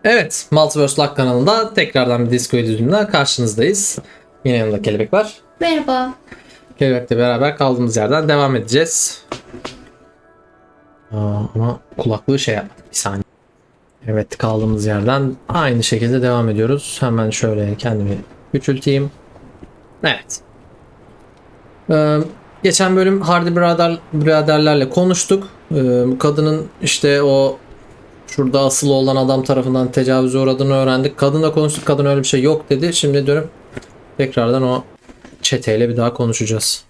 Evet, Multiverse Lock kanalında tekrardan bir disco edisyonunda karşınızdayız. Yine yanımda Kelebek var. Merhaba. Kelebek'le beraber kaldığımız yerden devam edeceğiz. Ama kulaklığı şey yaptı. Bir saniye. Evet, kaldığımız yerden aynı şekilde devam ediyoruz. Hemen şöyle kendimi küçülteyim. Evet. Geçen bölüm Hardy biraderlerle konuştuk. Kadının işte o şurada asılı olan adam tarafından tecavüze uğradığını öğrendik. Kadınla konuştuk. Kadın öyle bir şey yok dedi. Şimdi dönüp tekrardan o çeteyle bir daha konuşacağız.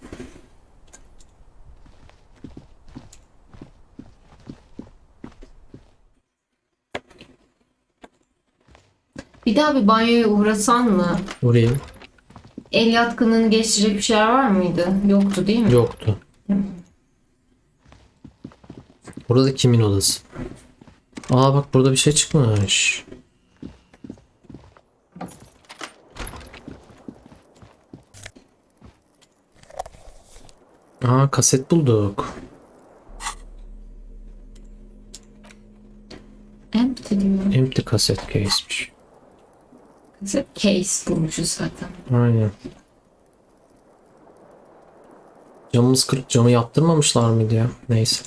Bir daha bir banyoya uğrasan mı? Uğrayayım. El yatkınlığını geçirecek bir şeyler var mıydı? Yoktu değil mi? Yoktu. Burada kimin odası? Aa bak burada bir şey çıkmış. Aa kaset bulduk. Empty diyor. Empty kaset case'miş. Case bulmuşuz zaten. Aynen. Camımız kırık, camı yaptırmamışlar mıydı ya? Neyse.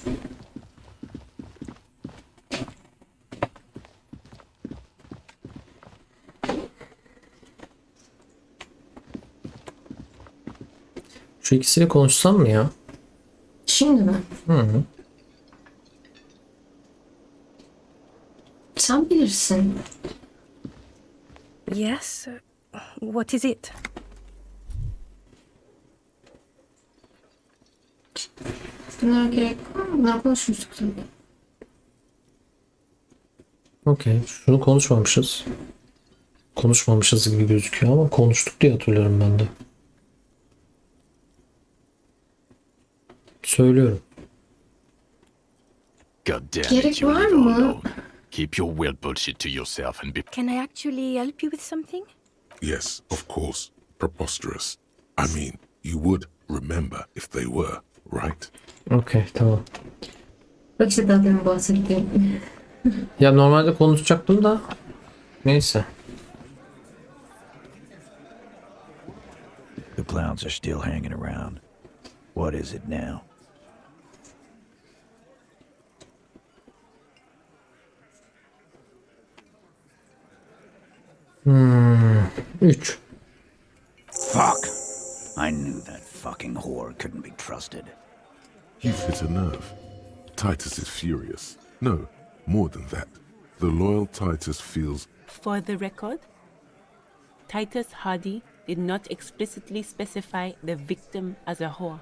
Şu ikisiyle konuşsam mı ya? Şimdi mi? Hı. Sen bilirsin. Yes. What is it? Bunlara gerek var mı? Bunları konuşmuştuk zaten. Okey. Şunu konuşmamışız. Konuşmamışız gibi gözüküyor ama konuştuk diye hatırlıyorum ben de. Söylüyorum. God damn Gerek it, you var leave her mı? alone. Keep your weird bullshit to yourself and be... Can I actually help you with something? Yes, of course. Preposterous. I mean, you would remember if they were, right? Okey, tamam. Bak işte daha demin bahsettiğim. Ya normalde konuşacaktım da neyse. The clowns are still hanging around. What is it now? Üç. Fuck! I knew that fucking whore couldn't be trusted. You've hit a nerve. Titus is furious. No, more than that. The loyal Titus feels For the record, Titus Hardy did not explicitly specify the victim as a whore.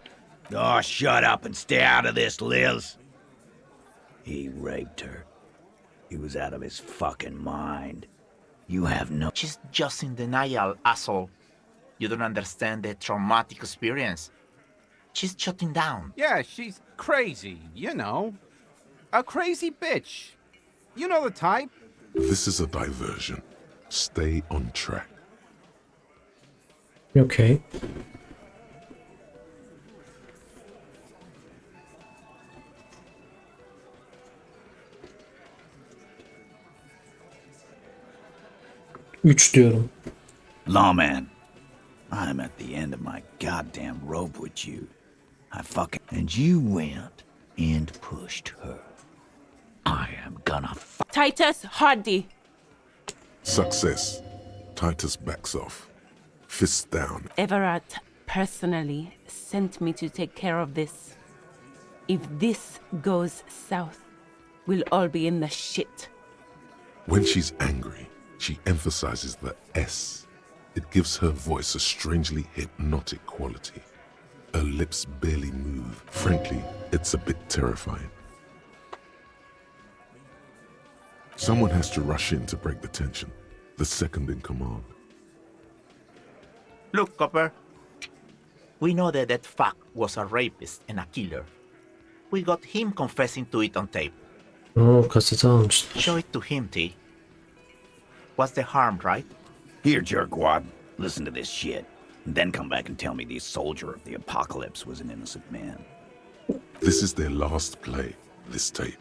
Oh, shut up and stay out of this, Liz. He raped her. He was out of his fucking mind. You have no... She's just in denial, asshole. You don't understand the traumatic experience. She's shutting down. Yeah, she's crazy, you know. A crazy bitch. You know the type. this is a diversion. Stay on track. Okey. Üç diyorum. Lawman, I'm at the end of my goddamn rope with you. I fucking... And you went and pushed her. I am gonna Titus Hardy! Success. Titus backs off. Fists down. Everett personally sent me to take care of this. If this goes south, we'll all be in the shit. When she's angry, she emphasizes the S. It gives her voice a strangely hypnotic quality. Her lips barely move. Frankly, it's a bit terrifying. Someone has to rush in to break the tension. The second in command. Look, Copper. We know that that fuck was a rapist and a killer. We got him confessing to it on tape. Oo kaseti almışlar. Show it to him, T. What's the harm, right? Here, jerkwad, listen to this shit. And then come back and tell me the soldier of the apocalypse was an innocent man. This is their last play, this tape.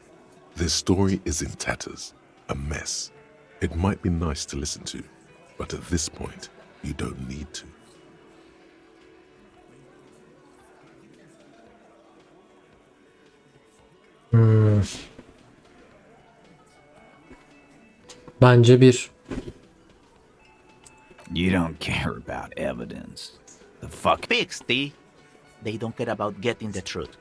Their story is in tatters, a mess. It might be nice to listen to, but at this point, you don't need to. Bence bir. You don't care about evidence. The fuck? Pigs, they don't care about getting the truth.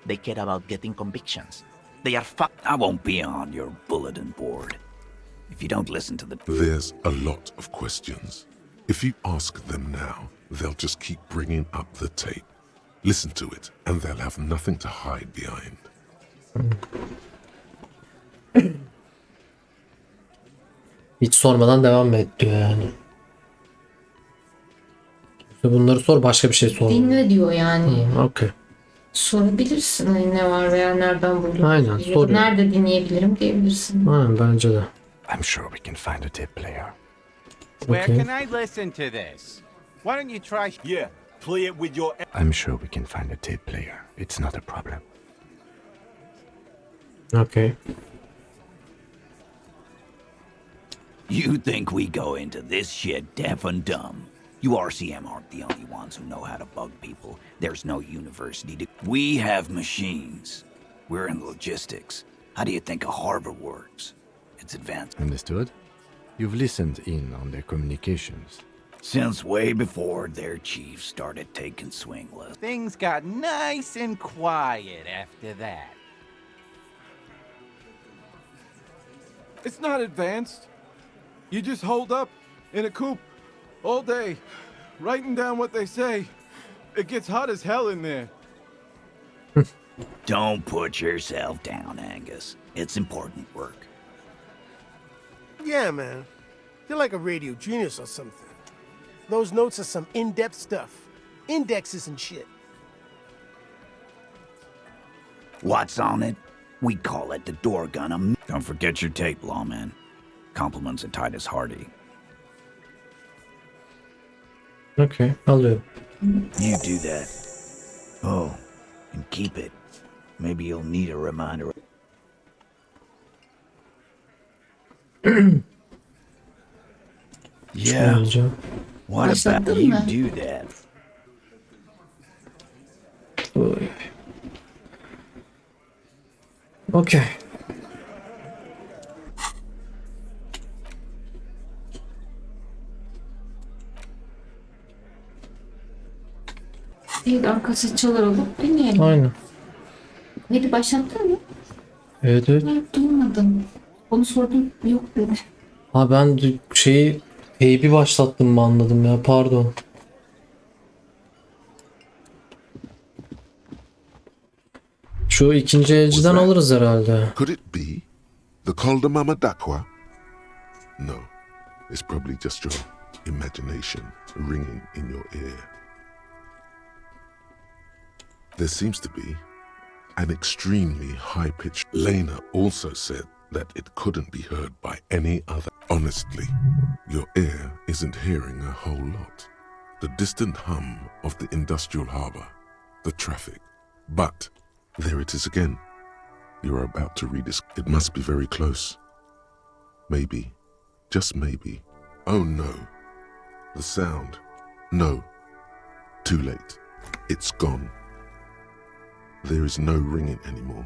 They care about getting convictions. They are fucked. I won't be on your bulletin board. If you don't listen to the... There's a lot of questions. If you ask them now, they'll just keep bringing up the tape. Listen to it, and they'll have nothing to hide behind. Hiç sormadan devam et diyor yani. Bunları sor, başka bir şey sor. Dinle diyor yani. Okey. Sorabilirsin hani ne var veya nereden buldun. Aynen, soruyor. Nerede dinleyebilirim diyebilirsin. Aynen, bence de. I'm sure we can find a tape player. Where Okay. can I listen to this? Why don't you try? Yeah, play it with your... I'm sure we can find a tape player. It's not a problem. Okay. You think we go into this shit deaf and dumb? You RCM aren't the only ones who know how to bug people. There's no university to... We have machines. We're in logistics. How do you think a harbor works? It's advanced. Understood? You've listened in on their communications. Since way before their chief started taking swing left. Things got nice and quiet after that. It's not advanced. You just hold up in a coop all day, writing down what they say. It gets hot as hell in there. Don't put yourself down, Angus. It's important work. Yeah, man. You're like a radio genius or something. Those notes are some in-depth stuff. Indexes and shit. What's on it? We call it the door gun. Don't forget your tape, lawman. Compliments of Titus Hardy. Okay, alıyorum. You do that. Oh, and keep it. Maybe you'll need a reminder. Yeah. Alacağım. What about Başlattın you mı? do that? Oy. Okay. Bir arkası çalar olup dinleyelim. Aynen. Hadi başlattın mı? Evet evet. Ben duymadım. Onu sordum, yok dedi. Ha ben şeyi teybi başlattım mı anladım ya, pardon. Şu ikinci elciden alırız herhalde. Could it be the Koldamama Dakwa? No, it's probably just your imagination ringing in your ear. There seems to be an extremely high-pitched... Lena also said that it couldn't be heard by any other. Honestly, your ear isn't hearing a whole lot. The distant hum of the industrial harbor, the traffic. But there it is again. You're about to read this. It must be very close. Maybe, just maybe. Oh no. The sound. No. Too late. It's gone. There is no ringing anymore.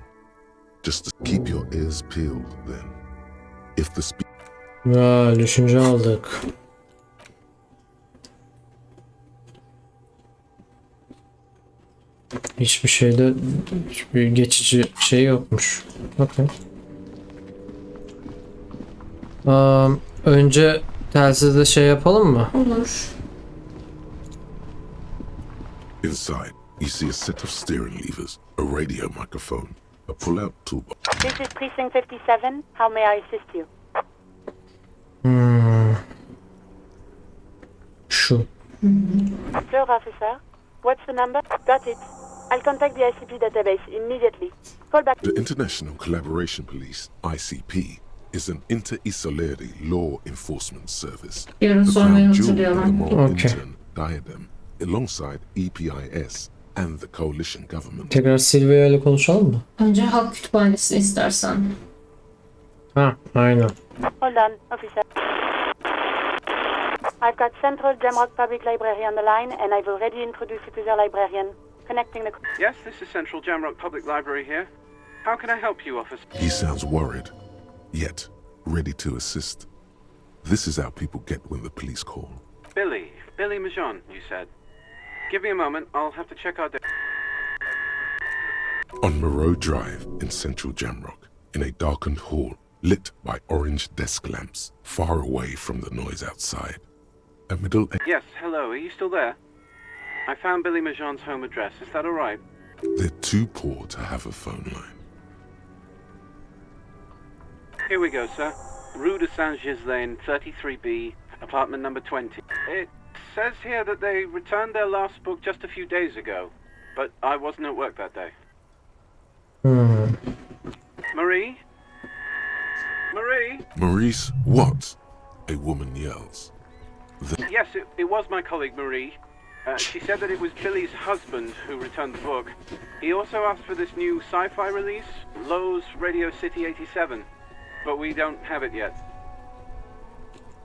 Just keep your ears peeled then. If the Ya düşünce aldık. Hiçbir şeyde hiçbir geçici şey yokmuş. Okay. Önce telsizde şey yapalım mı? Olur. Inside, you see a set of steering levers, a radio microphone, a pull-out toolbox. This is Precinct 57. How may I assist you? Şu. Third officer, what's the number? Got it. I'll contact the ICP database immediately. Call back. The International Collaboration Police, ICP, is an inter-Isolari law enforcement service. Yarın The sormayı crown jewel of the hatırlayalım. moral Okay. intern diadem, alongside EPIS and the coalition government. Tekrar Silvia ile konuşalım mı? Önce halk kütüphanesini istersen. Ha, aynen. Hold on, officer. I've got Central Jamrock Public Library on the line, and I've already introduced you to their librarian. Connecting the... Yes, this is Central Jamrock Public Library here. How can I help you, officer? He sounds worried, yet ready to assist. This is how people get when the police call. Billy Majon, you said. Give me a moment, I'll have to check our... On Moreau Drive in Central Jamrock, in a darkened hall lit by orange desk lamps, far away from the noise outside. A middle... Yes, hello, are you still there? I found Billy Majon's home address, is that alright? They're too poor to have a phone line. Here we go, sir. Rue de Saint-Ghislain, 33B, apartment number 20. It says here that they returned their last book just a few days ago, but I wasn't at work that day. Marie? Marie? Maurice, what? A woman yells. Yes, it was my colleague Marie. She said that it was Billy's husband who returned the book. He also asked for this new sci-fi release, Lowe's Radio City 87, but we don't have it yet.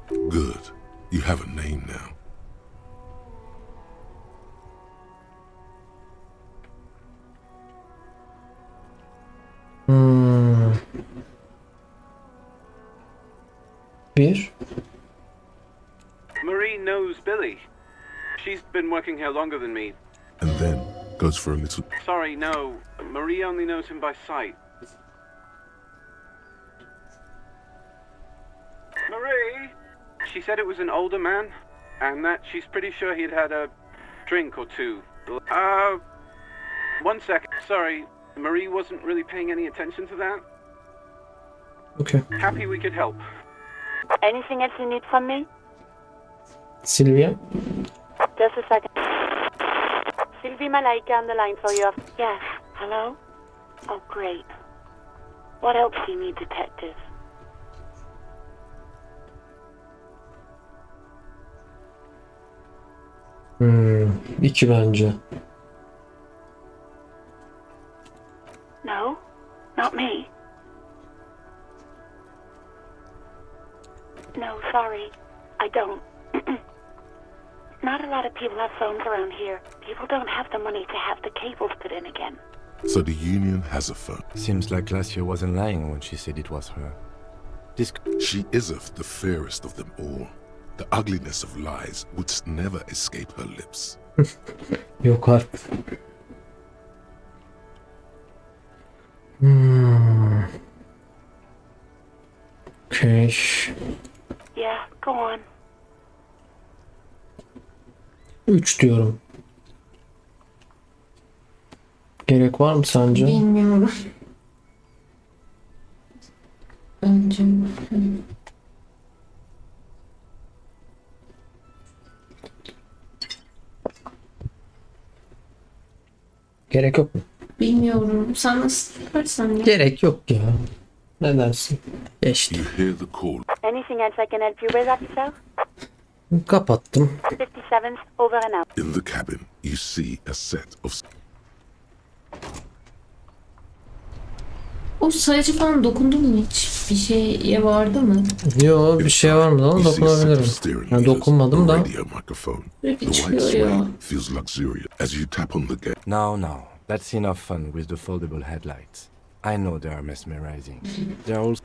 Good. You have a name now. Bir. Marie knows Billy. She's been working here longer than me. And then goes for a little... Sorry, no. Marie only knows him by sight. Marie? She said it was an older man, and that she's pretty sure he'd had a drink or two. One second. Sorry, Marie wasn't really paying any attention to that. Okay. Happy we could help. Anything else you need from me? Sylvia? Just a second. Sylvie Malaika on the line for you. Yes. Hello? Oh, great. What else do you need, detective? İki bence. No, not me. No, sorry. I don't. Not a lot of people have phones around here. People don't have the money to have the cables put in again. So the union has a phone. Seems like last year wasn't lying when she said it was her. She is of the fairest of them all. The ugliness of lies would never escape her lips. Yok artık. Okay. Yeah, go on. 3 diyorum. Gerek var mı sence? Bilmiyorum. Bence... Gerek yok mu? Bilmiyorum. Sen nasıl yaparsan ya. Gerek yok ya. Ne dersin? Geçti. You hear the call. Anything else I can help you with, officer? Kapattım. 57th, over and out. In the cabin, you see a set of... O sayacı falan dokundun mu hiç? Bir şeye vardı mı? Yo, bir şey var mı lan? Dokunabilirim. Yani dokunmadım da. Geçiyor ya. Feels luxurious as you tap on the gate. No. That's enough fun with the foldable headlights. I know they are mesmerizing. They're also...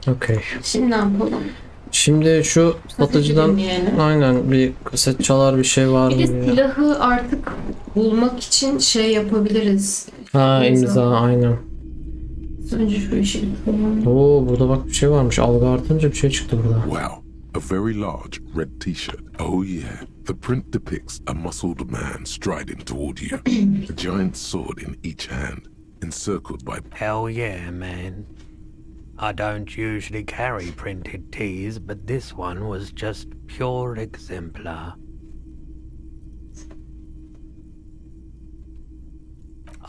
Okay. Şimdi ne yapalım? Şimdi şu satıcıdan aynen bir kaset çalar bir şey var mı? Bir de silahı artık bulmak için şey yapabiliriz. Ha, imza aynen. Önce şu işi yapalım. Oo, burada bak bir şey varmış. Algı artınca bir şey çıktı burada. Wow, a very large red t-shirt. Oh yeah, the print depicts a muscled man striding toward you. A giant sword in each hand, encircled by... Hell yeah, man. I don't usually carry printed tees, but this one was just pure exemplar.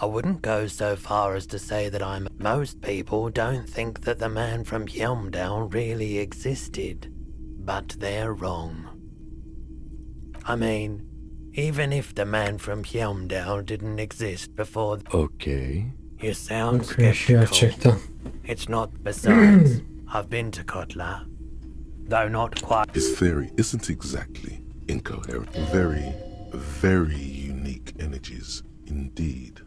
I wouldn't go so far as to say that I'm... Most people don't think that the man from Yelmdale really existed, but they're wrong. I mean, even if the man from Yelmdale didn't exist before... Okay, You sound Gerçekten. skeptical. It's not. Besides, I've been to Kotla, though not quite. His theory isn't exactly incoherent. Very, very unique energies indeed.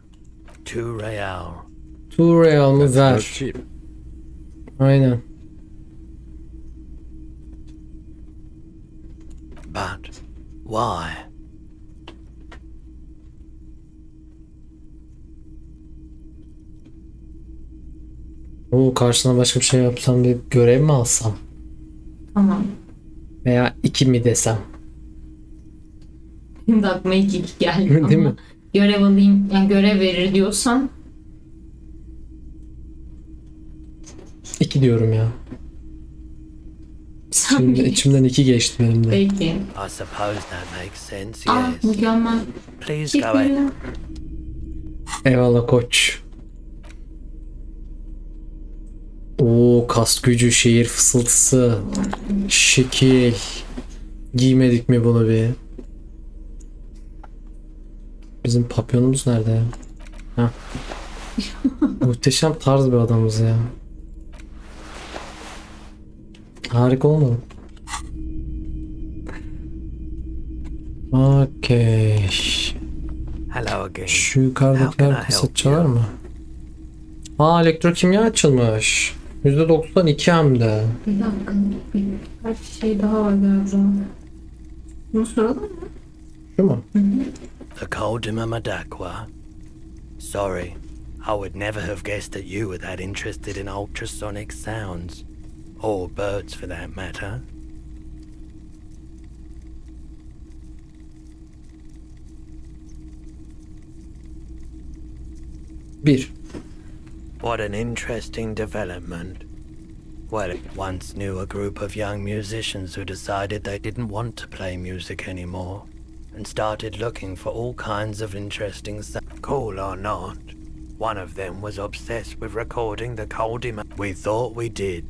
2 real. 2 real mı ver? cheap. Aynen. But why? Oo, karşına başka bir şey yapsam, bir görev mi alsam? Tamam. Veya 2 mi desem? Şimdi aklıma 2 geldi Değil ama mi? görev alayım, yani görev verir diyorsan 2 diyorum ya. sen Şimdi bil. içimden 2 geçti benim de. Peki. I suppose that makes sense. Aa, Yes. mükemmel. Please go ahead. Teşekkürler. Eyvallah koç. Oo, kas gücü, şehir fısıltısı, şekil. Giymedik mi bunu bir? Bizim papyonumuz nerede ya? Ha. Muhteşem tarz bir adamız ya. Harika olmadı. Okey. Hello again. Şu How yukarıdakiler can I help kaset çalar mı? Aa, elektrokimya açılmış. %92 hem de. Bir dakika. Birkaç şey daha var galiba. Bunu soralım mı? Şu mu? The Koldima Madakwa. Sorry, I would never have guessed that you were that interested in ultrasonic sounds. Or birds for that matter. Bir. What an interesting development. Well, I once knew a group of young musicians who decided they didn't want to play music anymore and started looking for all kinds of interesting sounds. Cool or not, one of them was obsessed with recording the Koldima. We thought we did.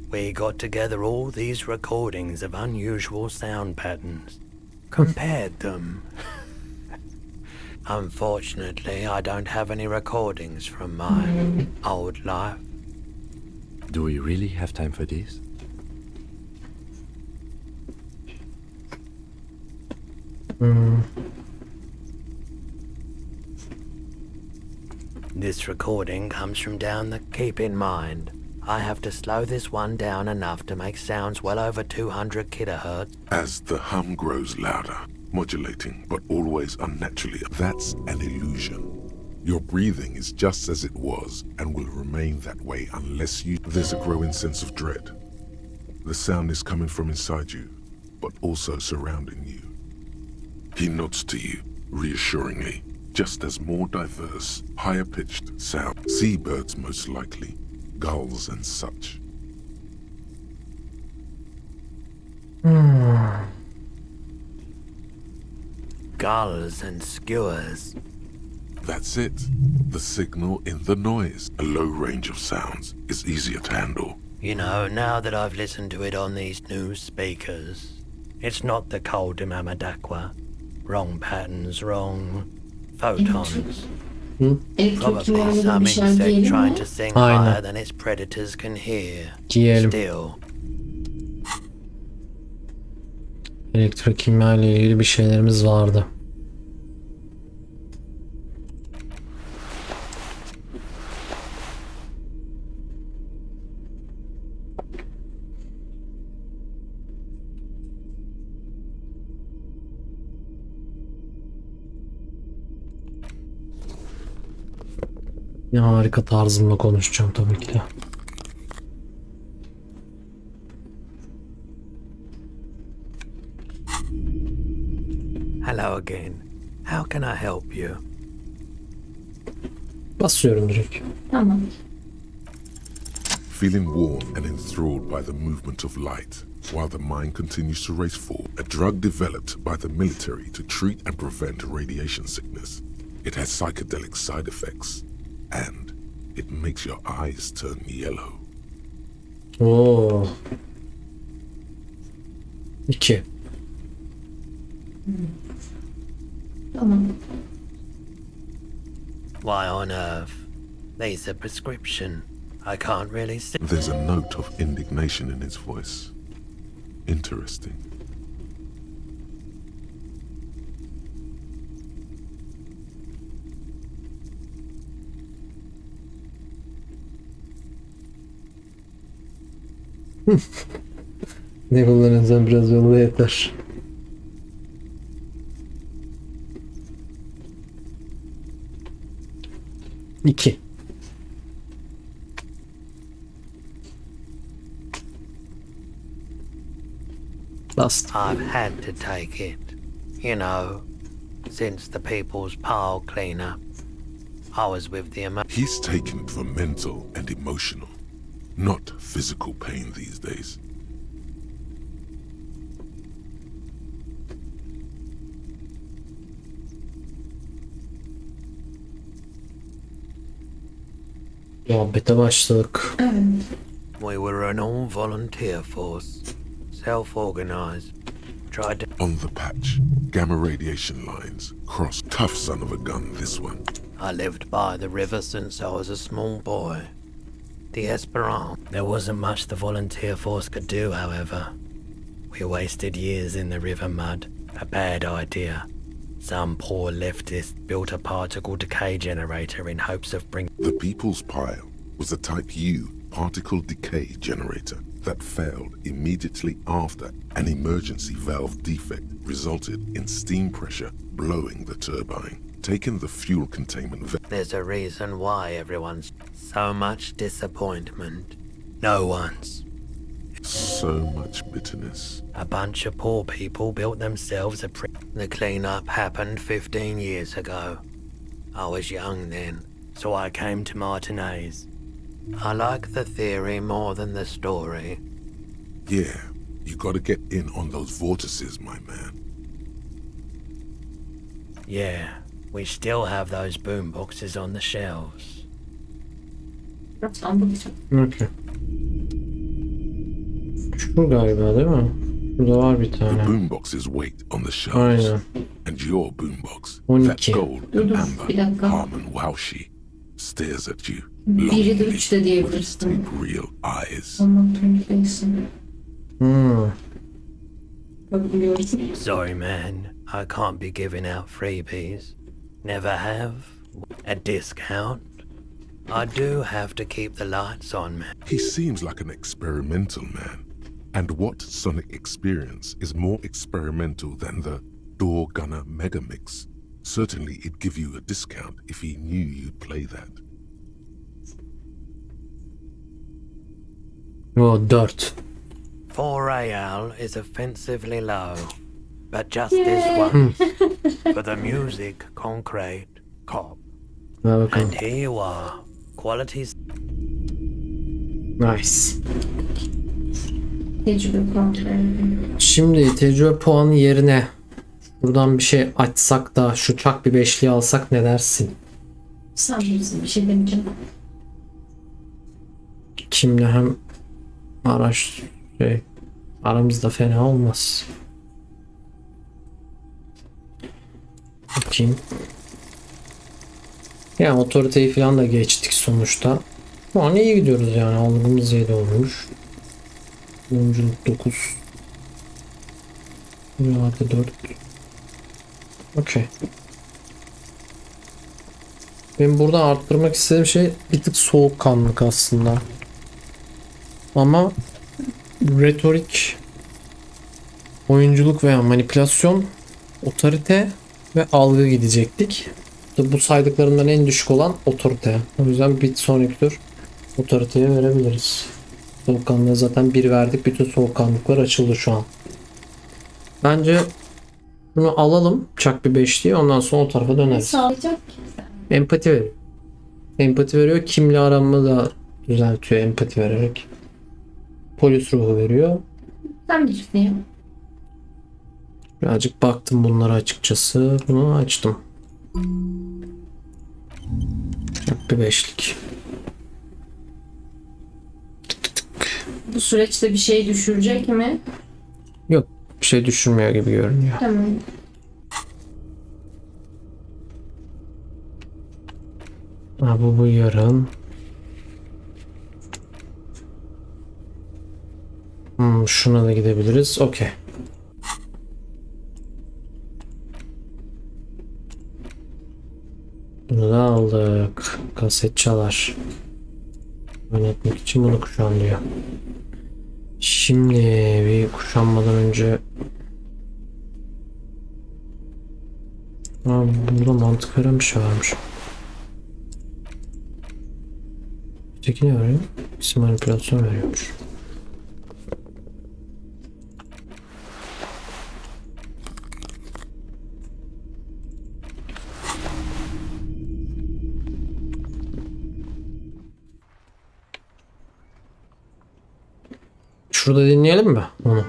We got together all these recordings of unusual sound patterns, compared them. Unfortunately, I don't have any recordings from my old life. Do we really have time for this? This recording comes from down the... Keep in mind, I have to slow this one down enough to make sounds well over 200 kilohertz. As the hum grows louder, modulating but always unnaturally, that's an illusion. Your breathing is just as it was and will remain that way unless you... There's a growing sense of dread. The sound is coming from inside you, but also surrounding you. He nods to you, reassuringly, just as more diverse, higher-pitched sound. Seabirds most likely, gulls and such. Gulls and skewers. That's it. The signal in the noise. A low range of sounds is easier to handle. You know, now that I've listened to it on these new speakers, it's not the Koldima Madakwa. Wrong patterns, wrong photons. Probably some insect trying to sing higher than its predators can hear. Giyelim. Still, Elektrokimya ile ilgili bir şeylerimiz vardı. Ya harika tarzımla konuşacağım tabii ki de. hello again. How can I help you? Basıyorum direkt. Tamam. Feeling warm and enthralled by the movement of light, while the mind continues to race forward. A drug developed by the military to treat and prevent radiation sickness. It has psychedelic side effects, and it makes your eyes turn yellow. Oo. 2. Tamam. Why on earth? These are prescription. I can't really see. There's a note of indignation in his voice. Interesting. Ne kullanırsan biraz yolla yeter. İki. Bastım. I've had to take it. You know, since the People's Pile cleanup, I was with the He's taken for mental and emotional, not physical pain these days. Muhabbete başladık. We were an all-volunteer force, self-organized. Tried to... On the patch, gamma radiation lines cross. Tough son of a gun, this one. I lived by the river since I was a small boy. The Esperance. There wasn't much the volunteer force could do, however. We wasted years in the river mud. A bad idea. Some poor leftist built a particle decay generator in hopes of bringing... The People's Pile was a Type U particle decay generator that failed immediately after an emergency valve defect resulted in steam pressure blowing the turbine, taking the fuel containment... There's a reason why everyone's... So much disappointment. No one's. So much bitterness. A bunch of poor people built themselves a The cleanup happened 15 years ago. I was young then, so I came to Martinaise'de. I like the theory more than the story. Yeah, you gotta get in on those vortices, my man. Yeah, we still have those boomboxes on the shelves. Okay. Şu galiba değil mi? Burada var bir tane. The boomboxes wait on the shelves. Aynen. And your boombox, 12. that gold and amber, bir dakika. Harmon Waushi, stares at you. Biri de 3 de diyebilirsin. Deep real eyes. Anlatmak değilsin. Bakabiliyorsun. Sorry, man. I can't be giving out freebies. Never have. A discount. I do have to keep the lights on, man. He seems like an experimental man. And what sonic experience is more experimental than the Door Gunner Megamix? Certainly it'd give you a discount if he knew you'd play that. O 4. 4 AL is offensively low. But just this one. For the music, concrete, cop. And here you are. Qualities. Nice. Tecrübe puanı. Şimdi tecrübe puanı yerine buradan bir şey açsak da şu çak bir beşliği alsak ne dersin? Sen bilirsin, bir şey demeyeceğim. Kimle hem aramızda fena olmaz. Bakayım. Yani otoriteyi falan da geçtik sonuçta. Şu an iyi gidiyoruz yani. Algımız 7 olmuş. Oyunculuk 9. Arada 4. Okey. Benim burada arttırmak istediğim şey bir tık soğukkanlılık aslında. Ama retorik, oyunculuk veya manipülasyon, otorite ve algı gidecektik. Bu saydıklarımdan en düşük olan otorite. O yüzden bir sonraki tur otoriteye verebiliriz. Soğukkanlığa zaten 1 verdik. Bütün soğukkanlıklar açıldı şu an. Bence bunu alalım. Çak bir 5 diye. Ondan sonra o tarafa döneriz. Sağlayacak. Empati veriyor. Empati veriyor. Kimle aramı da düzeltiyor empati vererek. Polis ruhu veriyor. Sen bilirsin ya. Birazcık baktım bunlara açıkçası. Bunu açtım. Çak bir 5'lik. Bu süreçte bir şey düşürecek mi? Yok. Bir şey düşürmüyor gibi görünüyor. Ha, bu yarım. Şuna da gidebiliriz. Okey. Bunu da aldık. Kaset çalar. Oynatmak için bunu kuşan diyor. Şimdi bir kuşanmadan önce burada mantık veren bir şey varmış. Öteki ne veriyor? İsim manipülasyon veriyormuş. Şurada dinleyelim mi onu?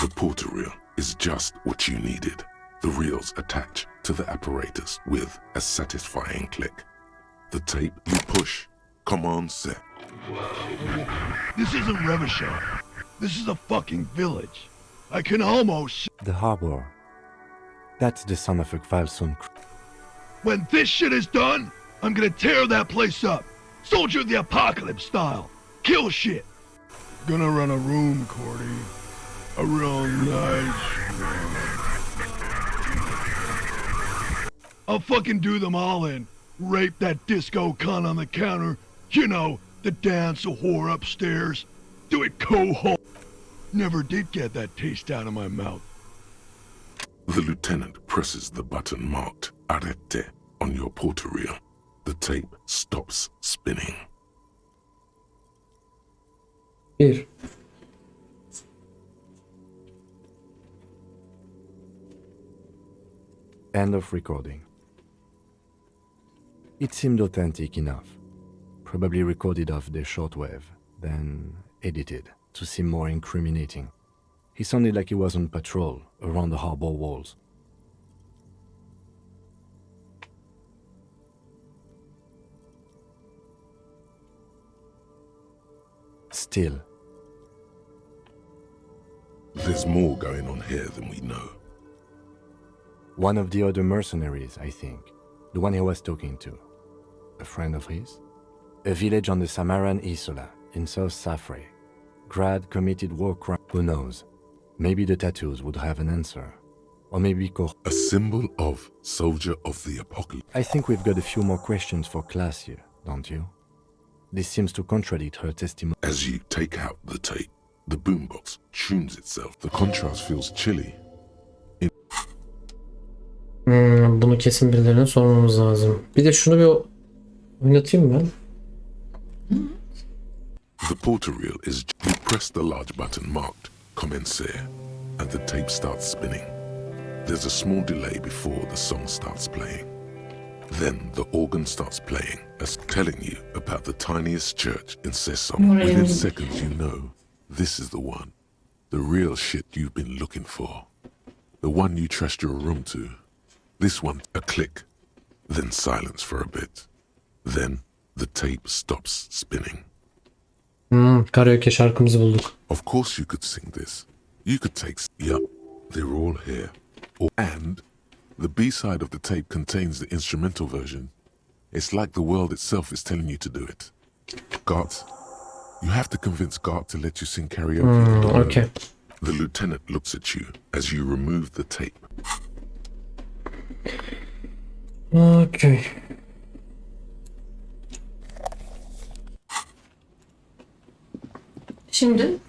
The porter reel is just what you needed. The reels attach to the apparatus with a satisfying click. The tape you push, command set. This isn't Revachol. This is a fucking village. I can almost... The harbor. That's the son of a Kvalson. When this shit is done, I'm gonna tear that place up. Soldier of the apocalypse style. Kill shit. Gonna run a room, Cordy. A real nice room. I'll fucking do them all in. Rape that disco cunt on the counter. You know, the dance a whore upstairs. Do it cold. Never did get that taste out of my mouth. The lieutenant presses the button marked arete on your porter reel. The tape stops spinning. 1. End of recording. It seemed authentic enough. Probably recorded off the shortwave, then edited to seem more incriminating. He sounded like he was on patrol around the harbor walls. Still, there's more going on here than we know. One of the other mercenaries, I think. The one he was talking to. A friend of his? A village on the Samaran Isola, in South Safre. Grad committed war crime. Who knows? Maybe the tattoos would have an answer. Or maybe a symbol of soldier of the apocalypse. I think we've got a few more questions for class here, don't you? This seems to contradict her testimony. As you take out the tape, the boombox tunes itself. The contrast feels chilly. Bunu kesin birilerine sormamız lazım. Bir de şunu bir oynatayım ben. The porter reel is... You press the large button marked Commencer and the tape starts spinning. There's a small delay before the song starts playing. Then the organ starts playing, as telling you about the tiniest church in Sessom. Within seconds you know this is the one. The real shit you've been looking for. The one you trust your room to. This one, a click, then silence for a bit. Then the tape stops spinning. Karaoke şarkımızı bulduk. Of course you could sing this. You could take... Yup, they're all here. And the B-side of the tape contains the instrumental version. It's like the world itself is telling you to do it. Gart, you have to convince Gart to let you sing karaoke. Okay. The lieutenant looks at you as you remove the tape. Okay. Şimdi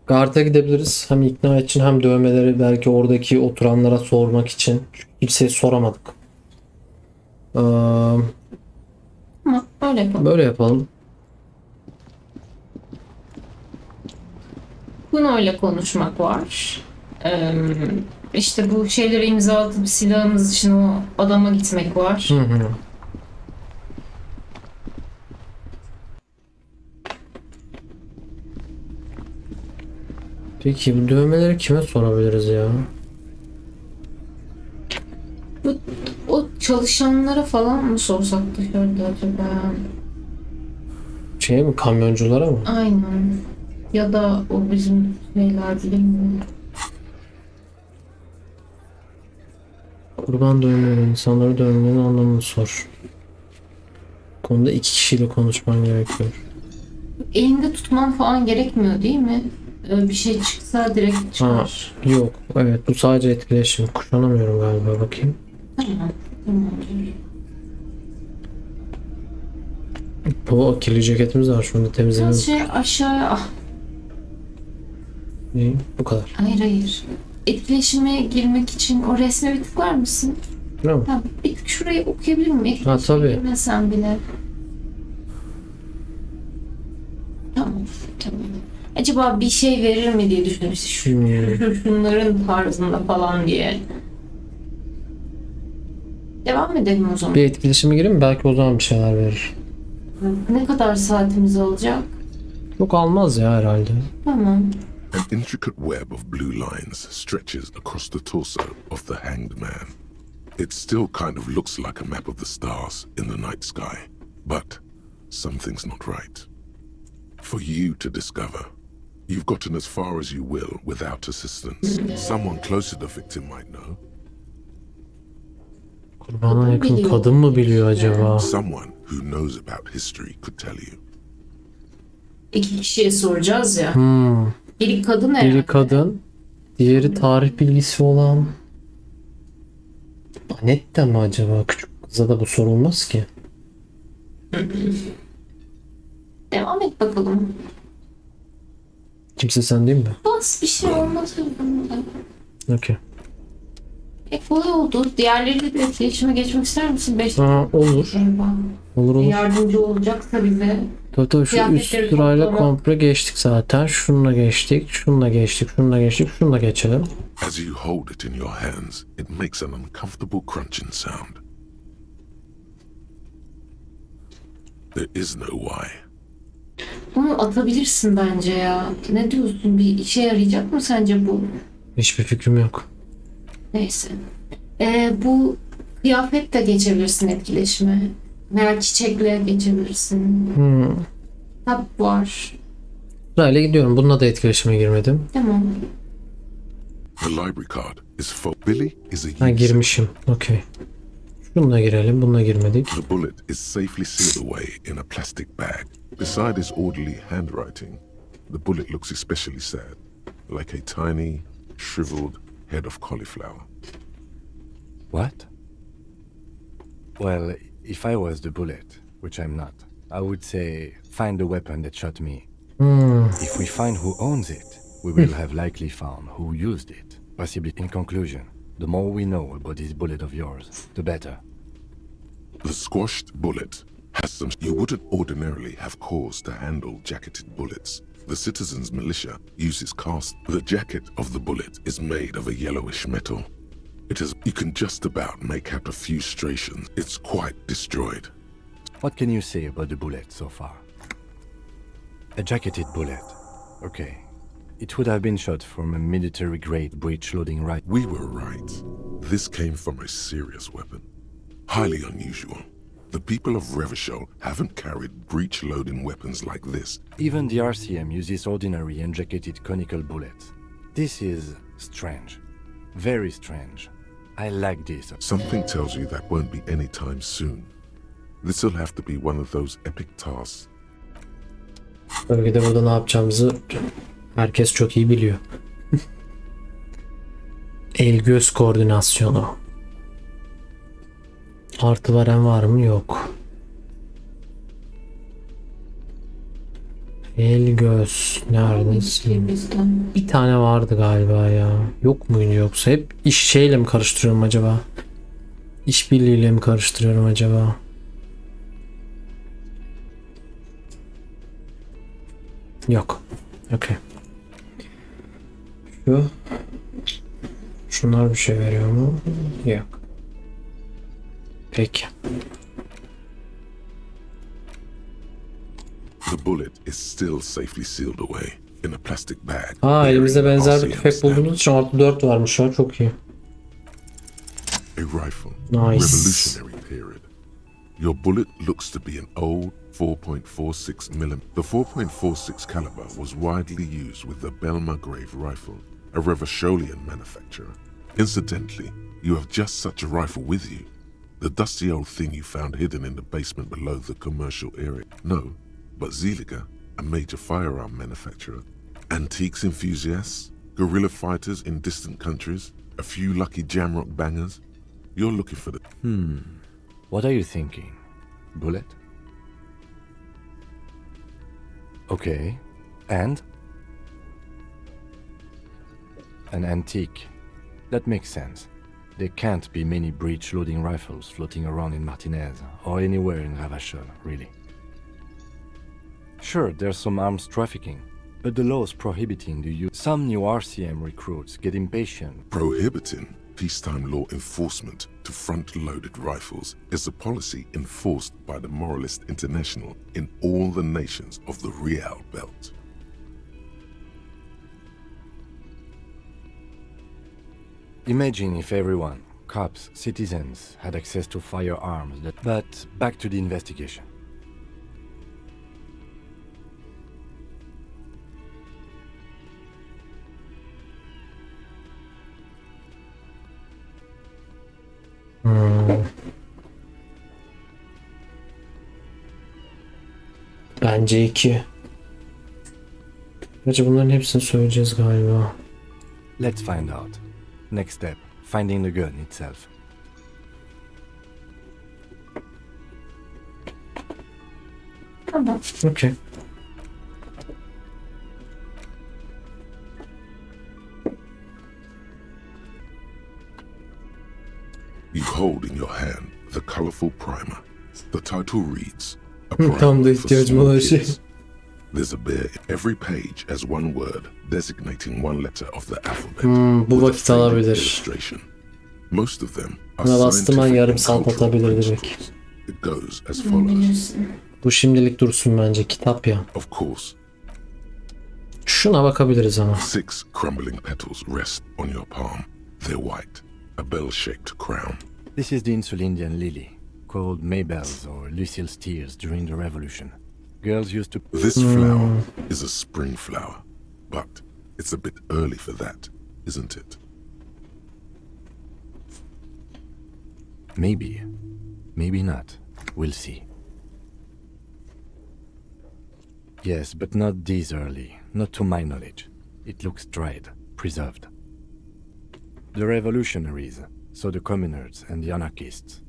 Gart'a gidebiliriz. Hem ikna için hem dövmeleri belki oradaki oturanlara sormak için. Kimseye soramadık. Ama öyle yapalım. Böyle yapalım. Kuno'yla konuşmak var. İşte bu şeyleri imza atıp silahımız için o adama gitmek var. Peki bu dövmeleri kime sorabiliriz ya? çalışanlara falan mı sorsak dışarıda acaba? Şey mi, kamyonculara mı? Aynen. Ya da o bizim şeyler bilir mi? Kurban dövmenin, insanları dövmenin anlamını sor. Bu konuda 2 kişiyle konuşman gerekiyor. Elinde tutman falan gerekmiyor değil mi? Bir şey çıksa direkt çıkar. Ha, yok. Evet, bu sadece etkileşim. Kuşanamıyorum galiba, bakayım. Tamam. Tamam. Bu kirli ceketimiz var, şunu da temizleyelim. Biraz şey aşağıya... Ah, İyi, bu kadar. hayır. Etkileşime girmek için o resme bir tıklar mısın? Tamam. Tamam. Bir tık şurayı okuyabilir miyim? Etkileşime tabii. girmesen bile. Tamam. Tamam. Acaba bir şey verir mi diye düşünmüştüm. Şunların tarzında falan diye. Devam edelim o zaman. Bir etkileşime gireyim, belki o zaman bir şeyler verir. Ne kadar saatimiz alacak? Çok almaz ya herhalde. Tamam. An intricate web of blue lines stretches across the torso of the hanged man. It still kind of looks like a map of the stars in the night sky, but something's not right. For you to discover, you've gotten as far as you will without assistance. Someone close to the victim might know. Kurbana yakın kadın mı biliyor acaba? Someone who knows about history could tell you. 2 kişiye soracağız ya. Biri kadın herhalde. Biri kadın, diğeri tarih bilgisi olan. Anette mi acaba? Küçük kıza da bu sorulmaz ki. Devam et bakalım. Kimse sen değil mi? Bas, bir şey olmaz. Okey. Kolay oldu. Diğerleriyle de etkileşime geçmek ister misin? 5 Olur. Olur. Yardımcı olacaksa bize. Tabii şu üst sırayla komple geçtik zaten. Şununla geçtik, şununla geçtik, şununla geçtik, şununla geçelim. As you hold it in your hands, it makes an uncomfortable crunching sound. There is no why. Onu atabilirsin bence ya. Ne diyorsun? Bir işe yarayacak mı sence bu? Hiçbir fikrim yok. Neyse. Bu kıyafetle geçebilirsin etkileşime. Veya çiçekle geçebilirsin. Kitap var. Sırayla gidiyorum. Bununla da etkileşime girmedim. Tamam. The library card is for Billy is a Ha, girmişim. Okey. Şununla girelim. Bununla girmedik. The bullet is safely sealed away in a plastic bag. Beside his orderly handwriting, the bullet looks especially sad, like a tiny, shriveled head of cauliflower. What? Well, if I was the bullet, which I'm not, I would say find the weapon that shot me. If we find who owns it, we will have likely found who used it. Possibly in conclusion, the more we know about this bullet of yours, the better. The squashed bullet has some you wouldn't ordinarily have cause to handle jacketed bullets. The citizens' militia uses cast. The jacket of the bullet is made of a yellowish metal. You can just about make out a few striations. It's quite destroyed. What can you say about the bullet so far? A jacketed bullet. Okay. It would have been shot from a military-grade breech-loading rifle. We were right. This came from a serious weapon. Highly unusual. The people of Revachol haven't carried breech-loading weapons like this. Even the RCM uses ordinary and jacketed conical bullets. This is strange. Very strange. I like this. Something tells you that won't be anytime soon. This'll have to be one of those epic tasks. Bölgede burada ne yapacağımızı herkes çok iyi biliyor. El-göz koordinasyonu. Artı veren var mı? Yok. El-göz. Neredesin? Bir tane vardı galiba ya. Yok muydu yoksa? Hep iş şeyle mi karıştırıyorum acaba? İşbirliğiyle mi karıştırıyorum acaba? Yok. Okey. Şunlar bir şey veriyor mu? Yok. Peki. The bullet is still safely sealed away in a plastic bag. Elimizde benzer bir tüfek bulduğumuz için artı 4 varmış ya, çok iyi. A rifle. Nice. Revolutionary period. Your bullet looks to be an old 4.46 mm. The 4.46 caliber was widely used with the Belma-Grave rifle, a Revacholian manufacturer. Incidentally, you have just such a rifle with you. The dusty old thing you found hidden in the basement below the commercial area. No, but Zeliger, a major firearm manufacturer. Antiques enthusiasts, guerrilla fighters in distant countries, a few lucky jamrock bangers. You're looking for the... What are you thinking? Bullet? Okay. And? An antique. That makes sense. There can't be many breech-loading rifles floating around in Martinaise'de or anywhere in Ravachol, really. Sure, there's some arms trafficking, but the laws prohibiting the use. Some new RCM recruits get impatient. Prohibiting peacetime law enforcement to front-loaded rifles is a policy enforced by the Moralist International in all the nations of the Real Belt. Imagine if everyone, cops, citizens, had access to firearms. But back to the investigation. Bence 2. Bence bunların hepsini söyleyeceğiz galiba. Let's find out. Next step, finding the gun itself. Okay. You hold in your hand the colorful primer. The title reads, A Tam Primer da for ihtiyacım olan Small şey. Kids. There's a bear. Every page has one word designating one letter of the alphabet. Bu with a vakit faded alabilir. illustration. Most of them are Buna bastım ben scientific yarım and saat cultural atabilir principles. direkt. It goes as follows. Bilirsin. Bu şimdilik dursun bence, kitap ya. Of course, Şuna bakabiliriz ama. 6 crumbling petals rest on your palm. They're white, a bell-shaped crown. This is the Insulindian lily, called Maybelle's or Lucille's tears during the Revolution. Girls used to... This flower is a spring flower, but it's a bit early for that, isn't it? Maybe. Maybe not. We'll see. Yes, but not this early. Not to my knowledge. It looks dried, preserved. The revolutionaries, so the communards and the anarchists.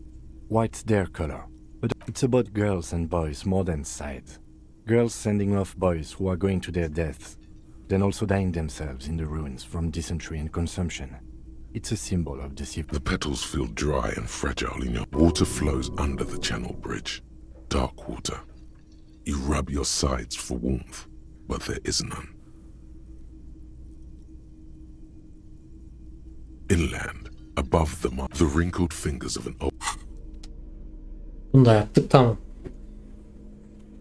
White's their color. But it's about girls and boys more than sides. Girls sending off boys who are going to their deaths, then also dying themselves in the ruins from dysentery and consumption. It's a symbol of deceit. The petals feel dry and fragile in your... Water flows under the channel bridge. Dark water. You rub your sides for warmth, but there is none. Inland, above the wrinkled fingers of an old... Bunu da yaptık, tamam.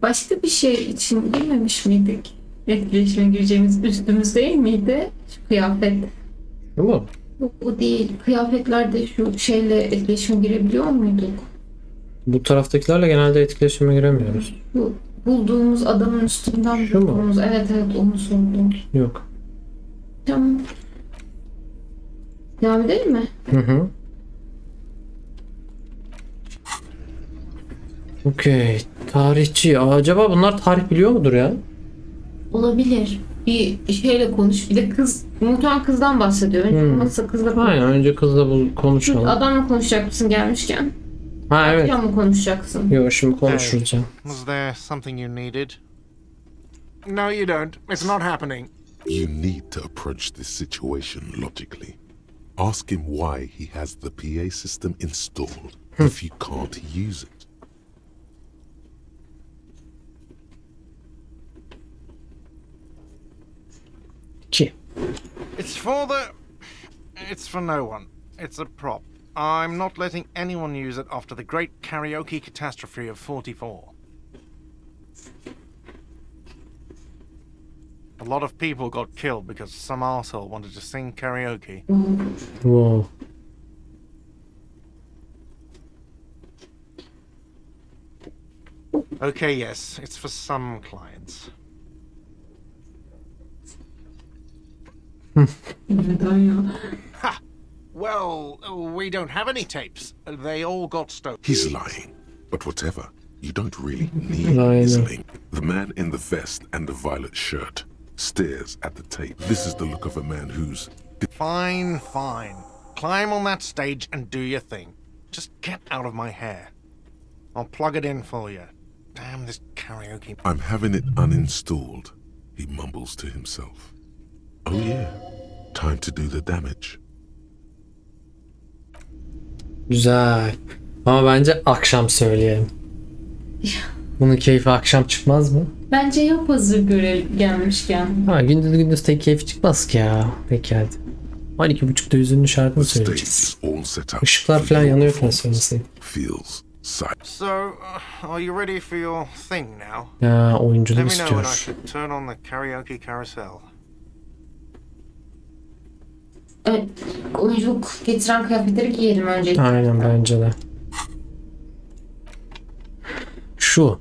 Başka bir şey için girmemiş miydik? Etkileşime gireceğimiz üstümüz değil miydi? Şu kıyafet. Bu mu? Bu değil. Kıyafetlerde şu şeyle etkileşime girebiliyor muyduk? Bu taraftakilerle genelde etkileşime giremiyoruz. Bu bulduğumuz adamın üstünden Şu mu? bulduğumuz. Evet onu sordum. Yok. Tamam. Devam edelim mi? Hı. Okey. Tarihçi. Acaba bunlar tarih biliyor mudur ya? Olabilir. Bir şeyle konuş. Bir de kız, muhtemelen kızdan bahsediyor. Nasıl kızla konuş. Aynen, önce kızla konuşalım. Adamla konuşacak mısın gelmişken? Ha evet. Akşam mı konuşacaksın? Yok, şimdi konuşuruz ya. Was there something you needed? No, you don't. It's not happening. You need to approach this situation logically. Ask him why he has the PA system installed if you can't use it. It's for no one. It's a prop. I'm not letting anyone use it after the great karaoke catastrophe of 44. A lot of people got killed because some arsehole wanted to sing karaoke. Wow. Okay, yes, it's for some clients. Ha! Well, we don't have any tapes. They all got stolen. He's lying. But whatever, you don't really need his link. The man in the vest and the violet shirt stares at the tape. This is the look of a man who's... Fine, fine. Climb on that stage and do your thing. Just get out of my hair. I'll plug it in for you. Damn this karaoke... I'm having it uninstalled, he mumbles to himself. Oh yeah, time to do the damage. Güzel. Ama bence akşam söyleyelim. Bunun keyfi akşam çıkmaz mı? Bence yap hazır görev gelmişken. Ha, gündüz tek keyfi çıkmaz ki ya. Peki hadi. 12.30'da hüzünlü şarkı mı söyleyeceğiz? Işıklar falan yanıyorken söylesin. So, are you ready for your thing now? Ya oyunculuk Let me know when I istiyor. should turn on the karaoke carousel. Evet, oyunculuk getiren kıyafetleri giyerim önce. Aynen bence de. Şu.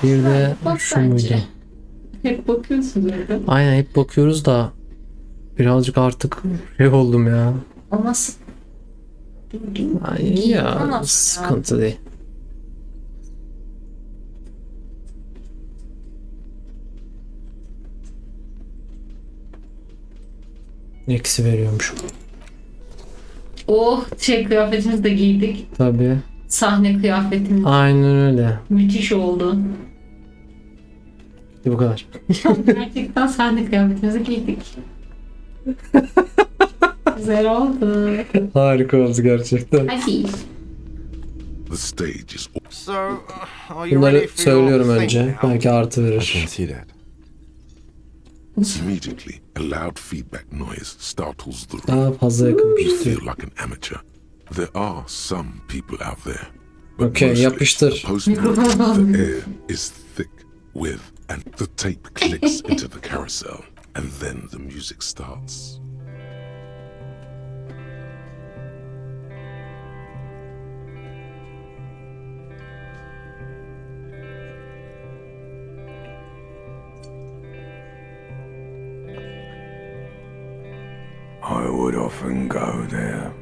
Bir de Bak şu bence. muydu? Hep bakıyorsun öyle. Aynen hep bakıyoruz da birazcık artık oldum ya. Ama Ay ya sıkıntı değil. Eksi veriyormuş. Oh, kıyafetimizi de giydik. Tabii. Sahne kıyafetimiz. Aynen öyle. Müthiş oldu. Bu kadar. Gerçekten sahne kıyafetimizi giydik. Güzel oldu. Harika oldu gerçekten. Hadi. The stage is... So, are you ready Bunları for your söylüyorum thing önce. now? Belki artı I verir. can see that. Immediately, a loud feedback noise startles the room. Daha fazla yakınmış You feel diyor. like an amateur. There are some people out there. But Okay, mostly, yapıştır. the post-mortem, the air is thick with, and the tape clicks into the carousel, and then the music starts. I would often go there,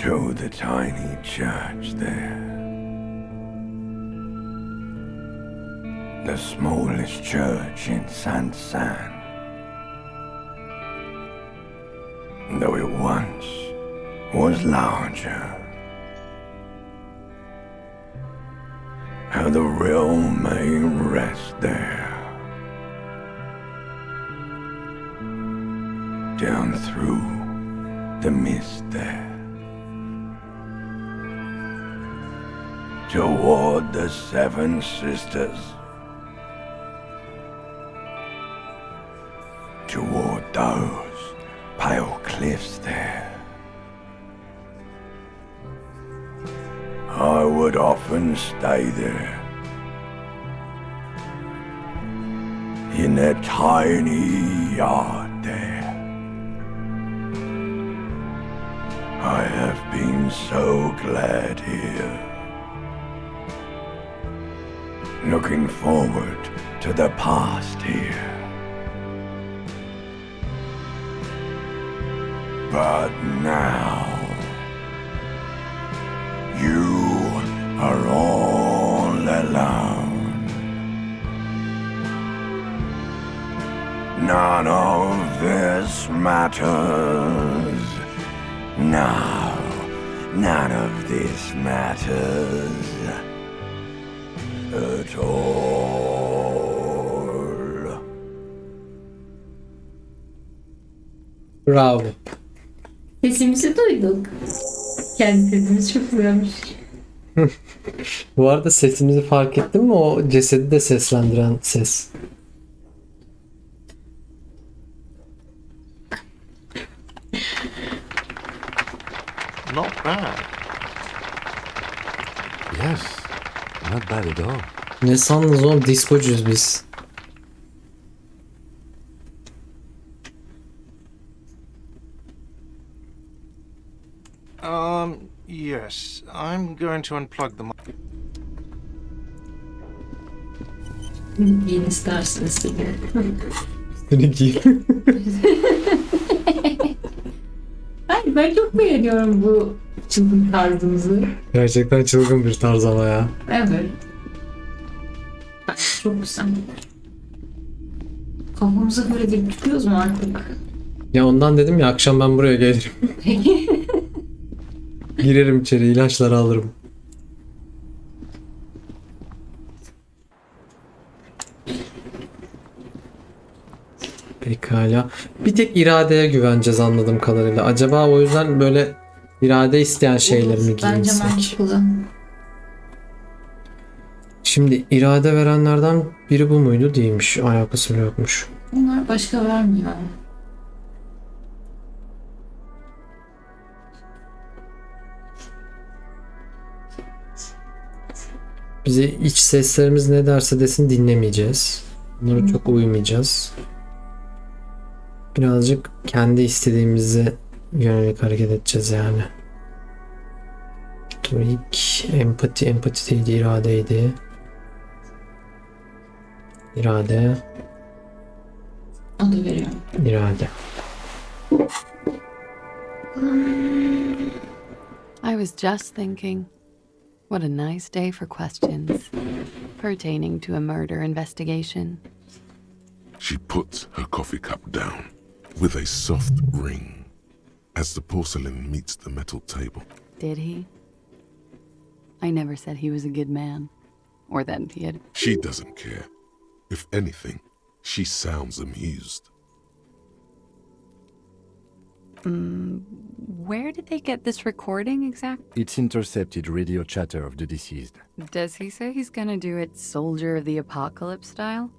to the tiny church there, the smallest church in San, though it once was larger. How the real may rest there. Down through the mist there, toward the Seven Sisters, toward those pale cliffs there. I would often stay there, in that tiny yard there. I have been so glad here, looking forward to the past here. But now, you are all alone. None of this matters. No, none of this matters at all. Bravo. Sesimizi duyduk. Kendi sesimiz çok güzelmiş. Bu arada sesimizi fark ettin mi? O cesedi de seslendiren ses. Not bad. Yes, not bad at all. Ne sandınız oğlum? Diskocuyuz biz. Yes, I'm going to unplug the Giyin isterseniz dedi. Seni giy. Hayır, ben çok beğeniyorum bu çılgın tarzımızı. Gerçekten çılgın bir tarz ama ya. Evet. Çok güzel. Kafamıza göre gelip çıkıyoruz mu artık? Ya ondan dedim ya, akşam ben buraya gelirim. Girerim içeri, ilaçları alırım. Pekala. Bir tek iradeye güveneceğiz anladığım kadarıyla. Acaba o yüzden böyle irade isteyen şeyleri mi Bence giysek? mantıklı. Şimdi irade verenlerden biri bu muydu? Değilmiş. Alakası bile yokmuş. Bunlar başka vermiyor. Bize iç seslerimiz ne derse desin dinlemeyeceğiz. Bunlara çok uymayacağız. Birazcık kendi istediğimize yönelik hareket edeceğiz yani. Tweak, empati değildi, iradeydi. İrade. Adı veriyorum. İrade. I was just thinking, what a nice day for questions pertaining to a murder investigation. She puts her coffee cup down with a soft ring as the porcelain meets the metal table. Did he? I never said he was a good man, or that he had... She doesn't care. If anything, she sounds amused. Where did they get this recording exactly? It's intercepted radio chatter of the deceased. Does he say he's gonna do it Soldier of the Apocalypse style?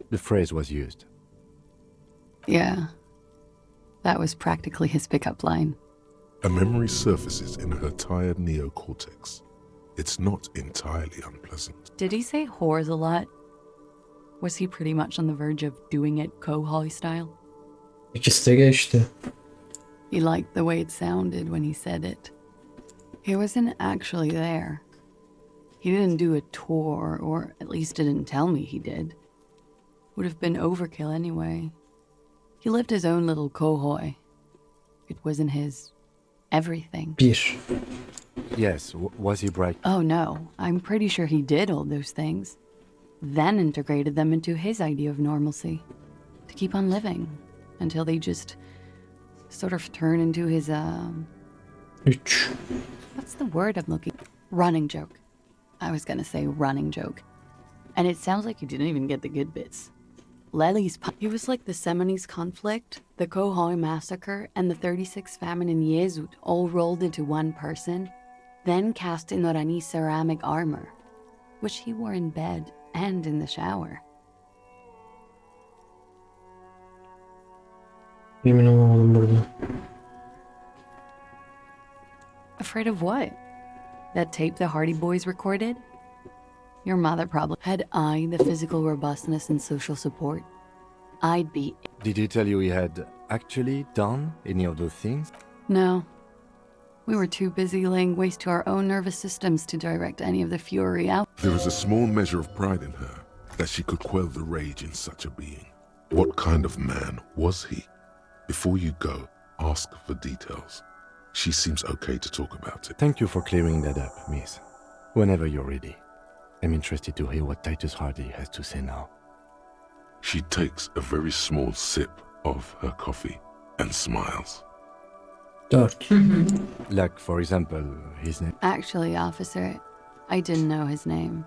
The phrase was used. Yeah. That was practically his pickup line. A memory surfaces in her tired neocortex. It's not entirely unpleasant. Did he say whores a lot? Was he pretty much on the verge of doing it Kohoi style? İkisi de geçti. He liked the way it sounded when he said it. He wasn't actually there. He didn't do a tour, or at least didn't tell me he did. Would have been overkill anyway. He lived his own little Kohoi. It wasn't his everything. Bir. Yes, was he bright? Oh no, I'm pretty sure he did all those things. Then integrated them into his idea of normalcy. To keep on living. Until they just sort of turn into his, Üç. what's the word I'm looking... Running joke. I was gonna say running joke. And it sounds like you didn't even get the good bits. He was like the Seminoles conflict, the Kohoi massacre, and the 36 famine in Yezud all rolled into one person, then cast in Orani ceramic armor, which he wore in bed and in the shower. Emin olamadım burada. Afraid of what? That tape the Hardy Boys recorded? Your mother probably... Had I the physical robustness and social support, I'd be... Did he tell you he had actually done any of those things? No. We were too busy laying waste to our own nervous systems to direct any of the fury out. There is a small measure of pride in her that she could quell the rage in such a being. What kind of man was he? Before you go, ask for details. She seems okay to talk about it. Thank you for clearing that up, miss. Whenever you're ready. I'm interested to hear what Titus Hardy has to say now. She takes a very small sip of her coffee and smiles. 4. Like, for example, his name. Actually, officer, I didn't know his name.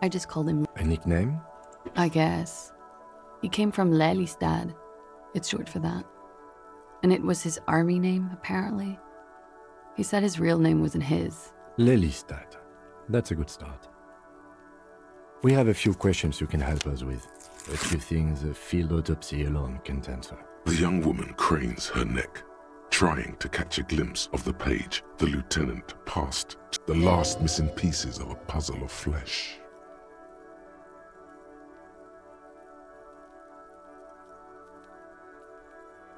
I just called him... A nickname? I guess. He came from Lelystad. It's short for that. And it was his army name, apparently. He said his real name wasn't his. Lelystad. That's a good start. We have a few questions you can help us with. A few things a field autopsy alone can't answer. The young woman cranes her neck, trying to catch a glimpse of the page the lieutenant passed, the last missing pieces of a puzzle of flesh.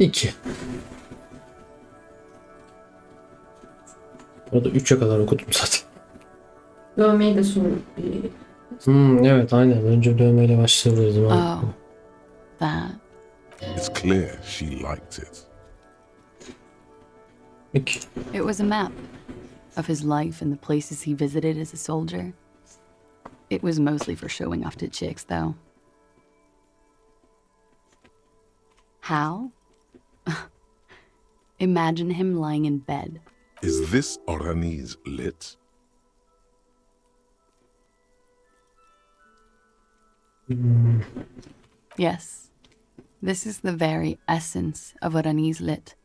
2. Burada 3'e kadar okudum zaten. Dövmeyi de sonra Evet aynen. Önce dövmeyle başlayabiliriz. Oh, that. It's clear she liked it. 2. It was a map of his life and the places he visited as a soldier. It was mostly for showing off to chicks, though. How? Imagine him lying in bed. Is this Orani's lit? Yes. This is the very essence of Orani's lit.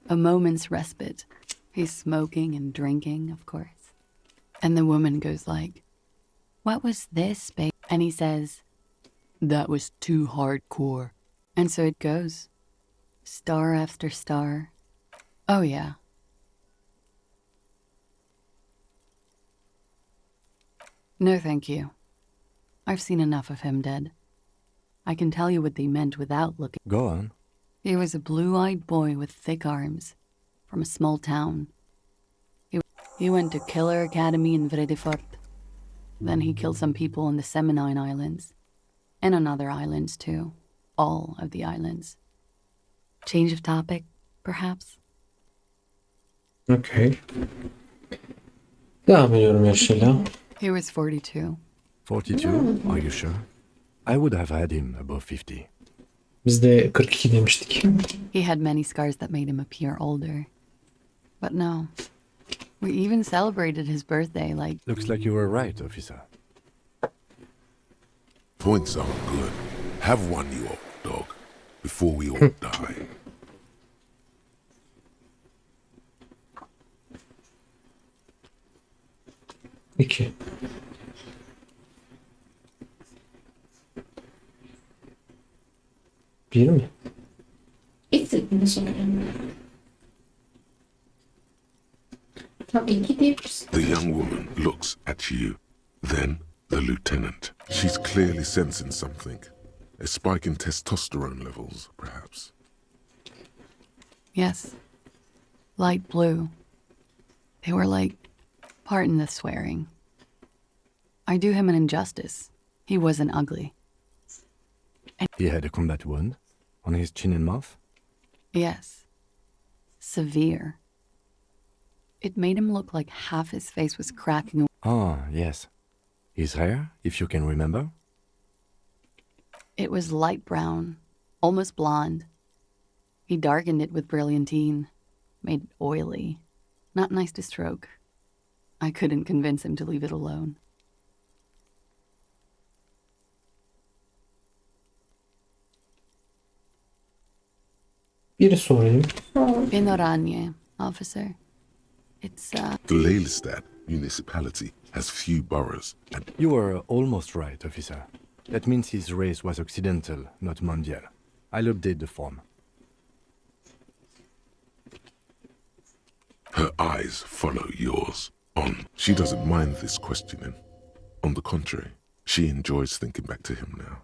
A moment's respite. He's smoking and drinking, of course. And the woman goes like, "What was this, babe?" And he says, "That was too hardcore." And so it goes. Star after star. Oh yeah. No, thank you. I've seen enough of him dead. I can tell you what they meant without looking. Go on. He was a blue-eyed boy with thick arms, from a small town. He went to Killer Academy in Vredefort. Then he killed some people on the Seminine Islands, and on other islands too. All of the islands. Change of topic, perhaps? Okay. Devam ediyorum yaşıyla. He was 42. 42? Are you sure? I would have had him above 50. Biz de 42 demiştik. He had many scars that made him appear older. But no. We even celebrated his birthday like... Looks like you were right, officer. Points aren't good. Have one, you old dog, before we all die. İki. Bir mi? İstediğini söyleyeyim. Tabii ki diyoruz. The young woman looks at you, then the lieutenant. She's clearly sensing something. A spike in testosterone levels, perhaps. Yes. Light blue. They were like, pardon the swearing. I do him an injustice. He wasn't ugly. He had a combat wound on his chin and mouth? Yes. Severe. It made him look like half his face was cracking. Ah, yes. His hair, if you can remember? It was light brown, almost blonde. He darkened it with brilliantine, made it oily. Not nice to stroke. I couldn't convince him to leave it alone. Biri sorayım. In Oranje, officer. It's, The Lelystad municipality has few boroughs and... You were almost right, officer. That means his race was occidental, not mondial. I'll update the form. Her eyes follow yours. She doesn't mind this questioning. On the contrary, she enjoys thinking back to him now.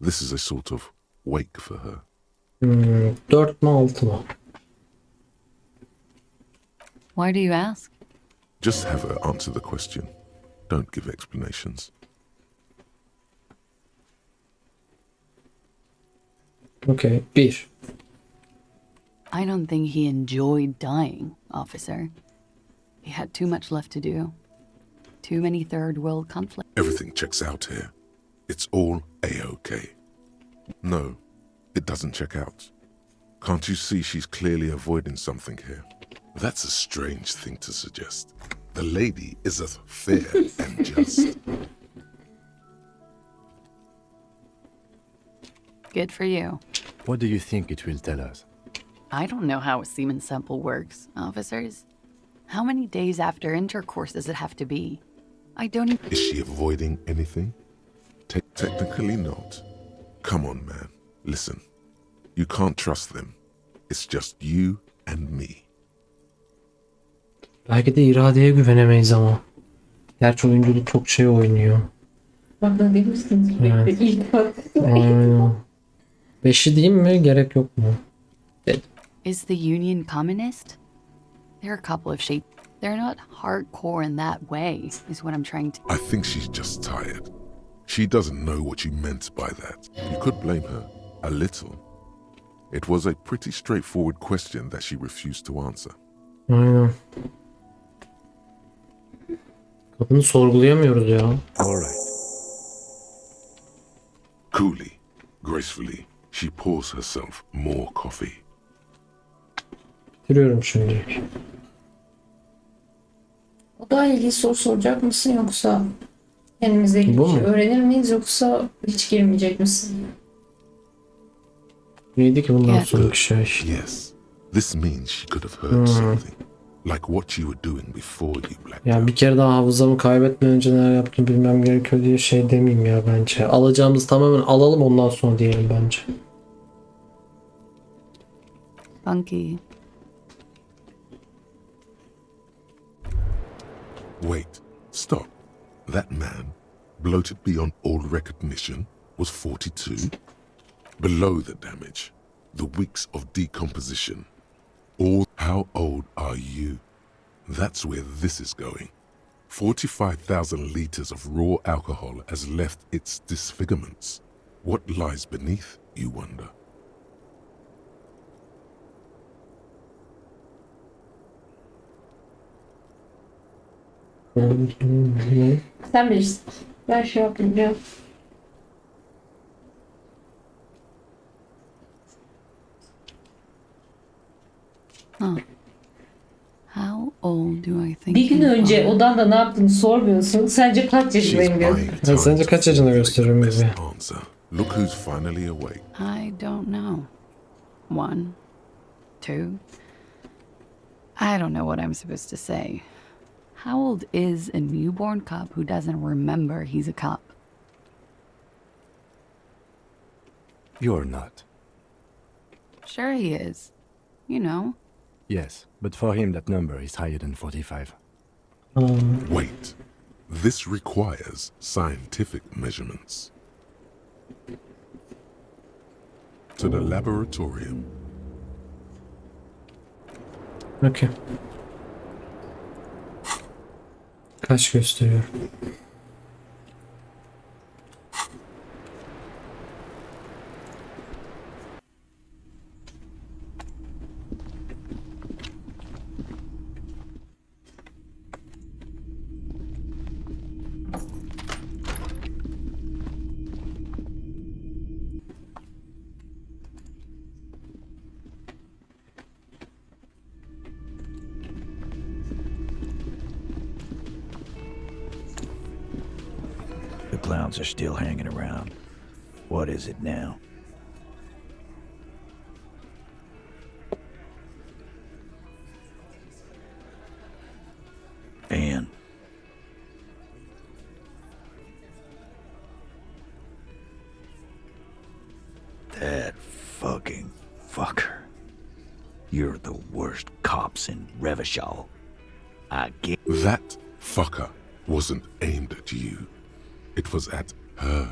This is a sort of wake for her. 4 mu 6 mı? Why do you ask? Just have her answer the question. Don't give explanations. Okay. 1. I don't think he enjoyed dying, officer. He had too much left to do. Too many third world conflicts. Everything checks out here. It's all A-OK. No, it doesn't check out. Can't you see she's clearly avoiding something here? That's a strange thing to suggest. The lady is as fair and just. Good for you. What do you think it will tell us? I don't know how a semen sample works, officers. How many days after intercourse does it have to be? I don't even... Is she avoiding anything? Technically not. Come on, man. Listen. You can't trust them. It's just you and me. Belki de iradeye güvenemeyiz ama. Gerçi oyunculuk çok şey oynuyor. Bakın demişsiniz. Evet. İlk bak. Aynen. 5'i diyeyim mi? Gerek yok mu? dedim. Is the Union communist? There are a couple of shapes. They're not hardcore in that way, is what I'm trying to... I think she's just tired. She doesn't know what you meant by that. You could blame her, a little. It was a pretty straightforward question that she refused to answer. Aynen. Kadını sorgulayamıyoruz ya. All right. Coolly, gracefully, she pours herself more coffee. Bitiriyorum şimdi. O da ilgili soru soracak mısın yoksa kendimize ilgili Bu bir şey mu? öğrenir miyiz yoksa hiç girmeyecek misin? Neydi ki bundan sonraki şey? Yes, this means she could have heard something. Like what you were doing before you blacked Yani bir kere daha hafızamı kaybetmeden önce neler yaptım bilmem gerekiyor diye şey demeyeyim ya bence. Alacağımız tamamen alalım ondan sonra diyelim bence. Funky. Wait, stop. That man, bloated beyond all recognition, was 42. Below the damage, the weeks of decomposition. All, how old are you? That's where this is going. 45,000 liters of raw alcohol has left its disfigurements. What lies beneath, you wonder? Sen bilirsin. Ben şey yapmayacağım. Huh. How old do I think Bir gün you önce are? odanda ne yaptığını sormuyorsun. Sence kaç yaşındayım diyorsun. Ben sence kaç yaşında gösteriyorum bizi? Answer. Look who's finally awake. I don't know. 1, 2. I don't know what I'm supposed to say. How old is a newborn cop who doesn't remember he's a cop? You're not. Sure he is. You know. Yes, but for him that number is higher than 45. Wait. This requires scientific measurements. To the laboratorium. Okay. Kaç gösteriyor? The clowns are still hanging around. What is it now? Anne. That fucking fucker. You're the worst cops in Revachol. I get... That fucker wasn't aimed at you. It was at her.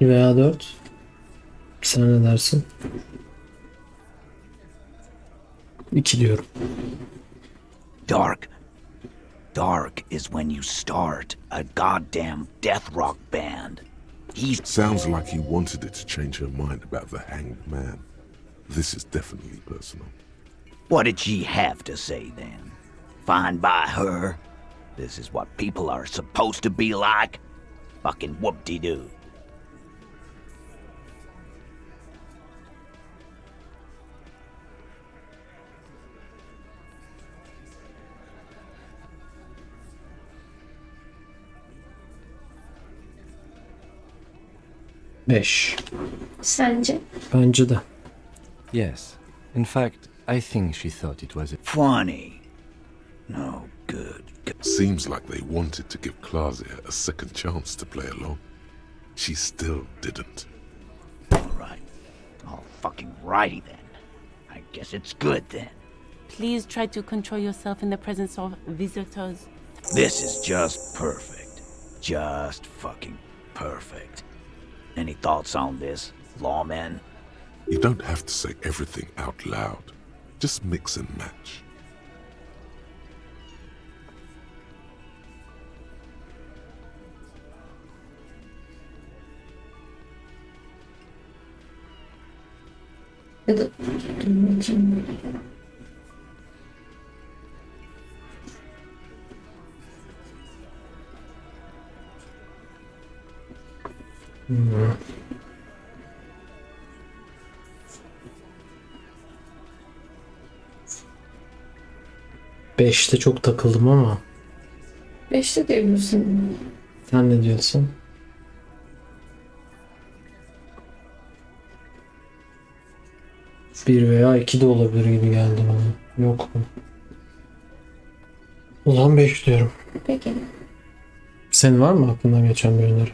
Veya 4. Sen ne dersin? 2 diyorum. Dark. Dark is when you start a goddamn death rock band. Sounds like he wanted it to change her mind about the hanged man. This is definitely personal. What did she have to say then? Fine by her? This is what people are supposed to be like? Fucking whoop-de-doo. Beş. Sence? Bence de. Yes. In fact, I think she thought it was... Funny. No good. Seems like they wanted to give Klasia a second chance to play along. She still didn't. All right. Oh, fucking righty then. I guess it's good then. Please try to control yourself in the presence of visitors. This is just perfect. Just fucking perfect. Any thoughts on this, lawman? You don't have to say everything out loud. Just mix and match. Ya da dur bakayım. Beşte çok takıldım ama. 5'te diyebilirsin. Sen ne diyorsun? Bir veya iki de olabilir gibi geldi bana. Yok mu? O zaman 5 diyorum. Peki. Senin var mı aklından geçen bir öneri?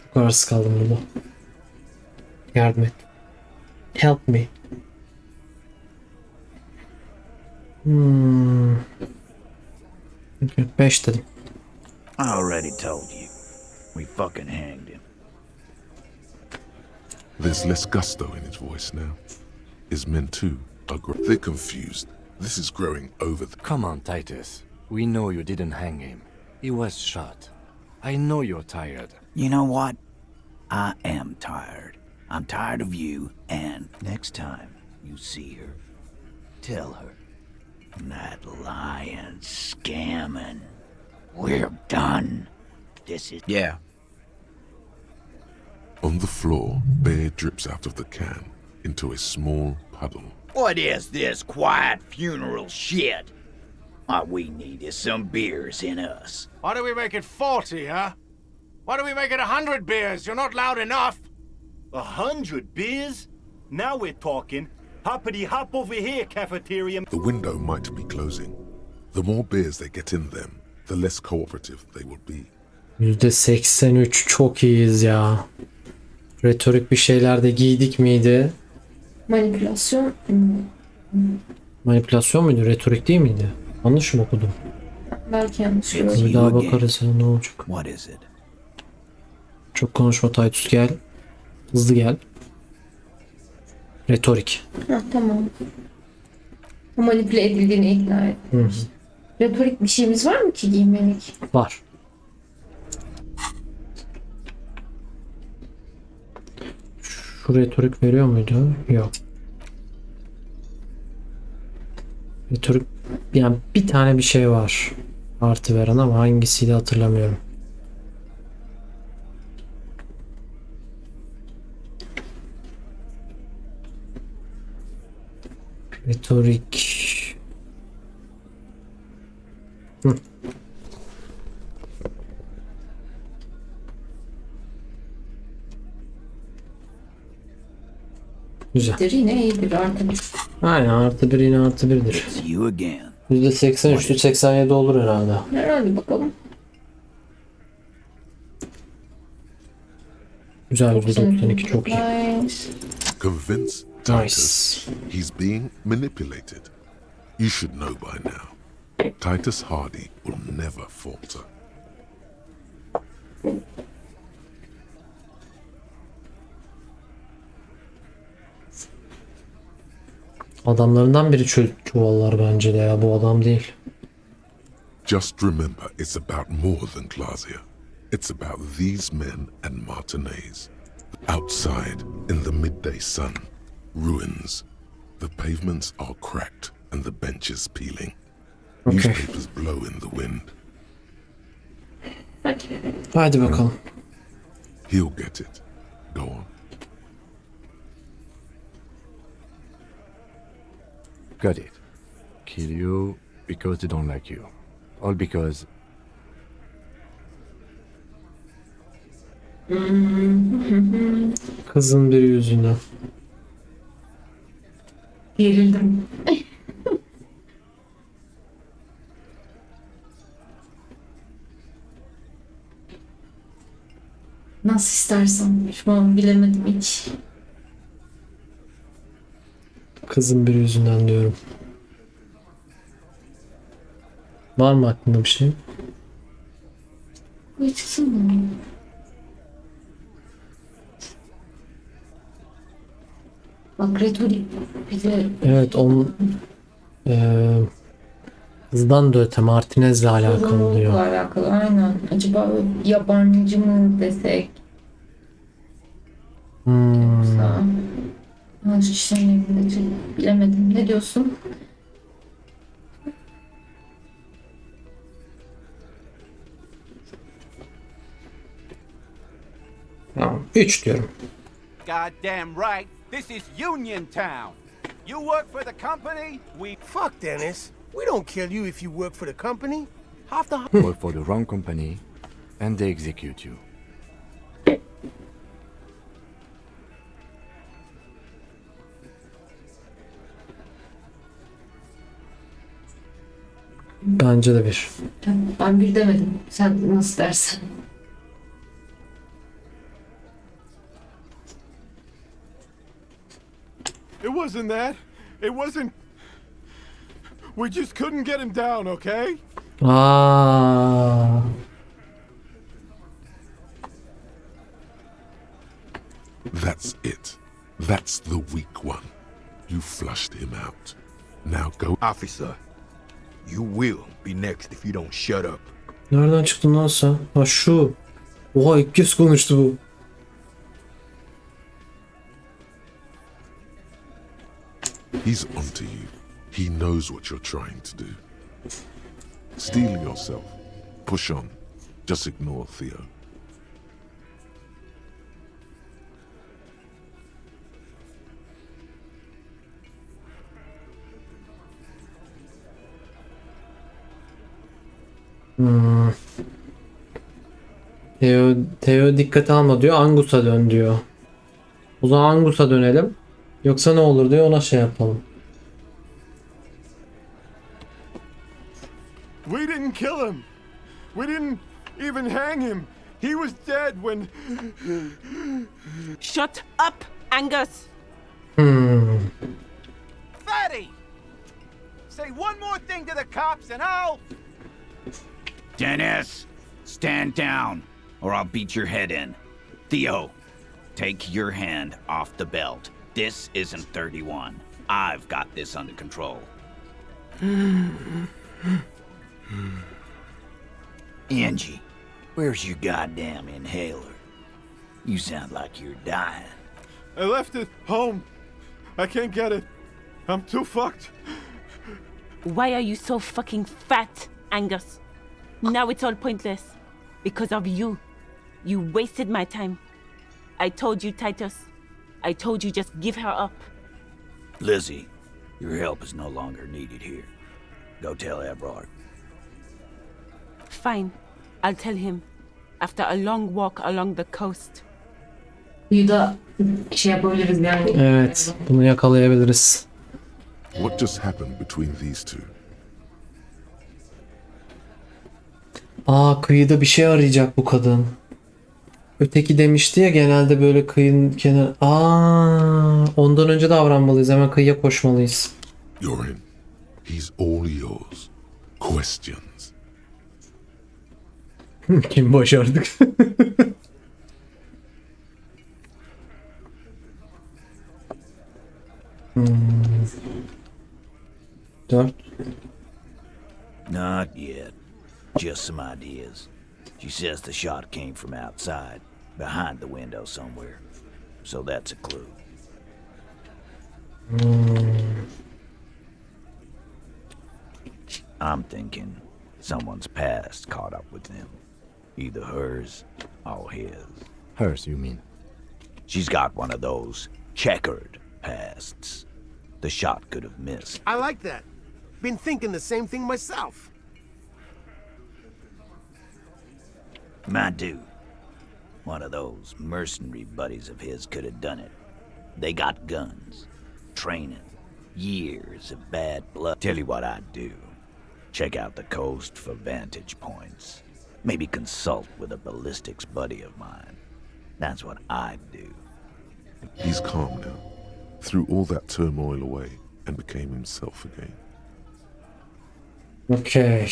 Çok kararsız kaldım burada. Yardım et. Help me. Okay, 5 dedim. I already told you. We fucking hanged him. There's less gusto in his voice now. His men too are they're confused. This is growing over the... Come on, Titus. We know you didn't hang him. He was shot. I know you're tired. You know what? I am tired. I'm tired of you, and next time you see her, tell her, that lying, scamming, we're done. This is... Yeah. On the floor, beer drips out of the can into a small puddle. What is this quiet funeral shit? All we need is some beers in us. Why do we make it 40, huh? Why do we make it 100 beers? You're not loud enough. 100 beers? Now we're talking. Hoppity hop over here, cafeteria. The window might be closing. The more beers they get in them, the less cooperative they will be. %83 çok iyiyiz ya. Retorik bir şeyler de giydik miydi? Manipülasyon. Manipülasyon muydu? Retorik değil miydi? Yanlış mı okudum? Belki yanlış Bir gördüm. daha bakarız ya, ne olacak? What is it? Çok konuşma Titus, gel. Hızlı gel. Retorik. Ha, tamam. Manipüle edildiğini ikna et. Hı hı. Retorik bir şeyimiz var mı ki giymelik? Var. Şu retorik veriyor muydu? Yok. Retorik, yani bir tane bir şey var artı veren ama hangisiydi hatırlamıyorum. Retorik. Hı. Güzel. Yine iyidir artık. Aynen, artı bir yine artı birdir. You again. %83'lü 87 olur herhalde. Herhalde bakalım. Güzel, %92 çok iyi. Nice. Convince Titus he's being manipulated. You should know by now. Titus Hardy will never falter. Adamlarından biri çuvallar bence de ya, bu adam değil. Just remember, it's about more than Glasia. It's about these men and Martinaise'de. Outside, in the midday sun, ruins. The pavements are cracked and the benches peeling. Okay. Newspapers blow in the wind. Hadi bakalım. He'll get it. Go on. Got it. Kill you because they don't like you. All because... Kızın bir yüzüne. Gerildim. Nasıl istersen. Şu an bilemedim hiç. Kızın biri yüzünden diyorum. Var mı aklında bir şey? Ne çıksın mı? Bak retorik bir de Evet onun hızdan da öte Martinaise'le alakalı sorumlulukla diyor. alakalı. Aynen. Acaba yabancı mı desek? Yoksa maaş işlemlerinde bilemedim. Ne diyorsun? Tamam. 3 diyorum. Goddamn right. This is Union Town. You work for the company, we... Fuck, Dennis. We don't kill you if you work for the company. Half the... Work for the wrong company, and they execute you. Bence de 1. Ben bir demedim. Sen nasıl dersen. It wasn't that. It wasn't... We just couldn't get him down, okay? Aa. That's it. That's the weak one. You flushed him out. Now go... Officer, you will be next if you don't shut up. Nereden çıktın lan sen? Ha şu. Oha ilk kez konuştu bu. He's onto you. He knows what you're trying to do. Steel yourself. Push on. Just ignore Theo. Theo dikkate alma diyor. Angus'a dön diyor. O zaman Angus'a dönelim. Yoksa ne olur diyor, ona şey yapalım. We didn't kill him. We didn't even hang him. He was dead when... Shut up, Angus! Fatty! Say one more thing to the cops and I'll... Dennis, stand down, or I'll beat your head in. Theo, take your hand off the belt. This isn't 31. I've got this under control. Angie, where's your goddamn inhaler? You sound like you're dying. I left it home. I can't get it. I'm too fucked. Why are you so fucking fat, Angus? Now it's all pointless. Because of you. You wasted my time. I told you, Titus. I told you just give her up. Lizzie, your help is no longer needed here. Go tell Ebrard. Fine. I'll tell him. After a long walk along the coast. Kıyıda şey yapabiliriz yani. Evet, bunu yakalayabiliriz. What just happened between these two? Aa, kıyıda bir şey arayacak bu kadın. Öteki demişti ya, genelde böyle kıyının kenarı. Aa, ondan önce davranmalıyız. Hemen kıyıya koşmalıyız. You're in. He's all yours. Questions. Kim başardık? Dört. Not yet. Just some ideas. She says the shot came from outside, behind the window somewhere. So that's a clue. I'm thinking someone's past caught up with them. Either hers or his. Hers, you mean? She's got one of those checkered pasts. The shot could have missed. I like that. Been thinking the same thing myself. My dude, one of those mercenary buddies of his could have done it. They got guns, training, years of bad blood. Tell you what I'd do. Check out the coast for vantage points. Maybe consult with a ballistics buddy of mine. That's what I'd do. He's calm now, threw all that turmoil away and became himself again. Okay.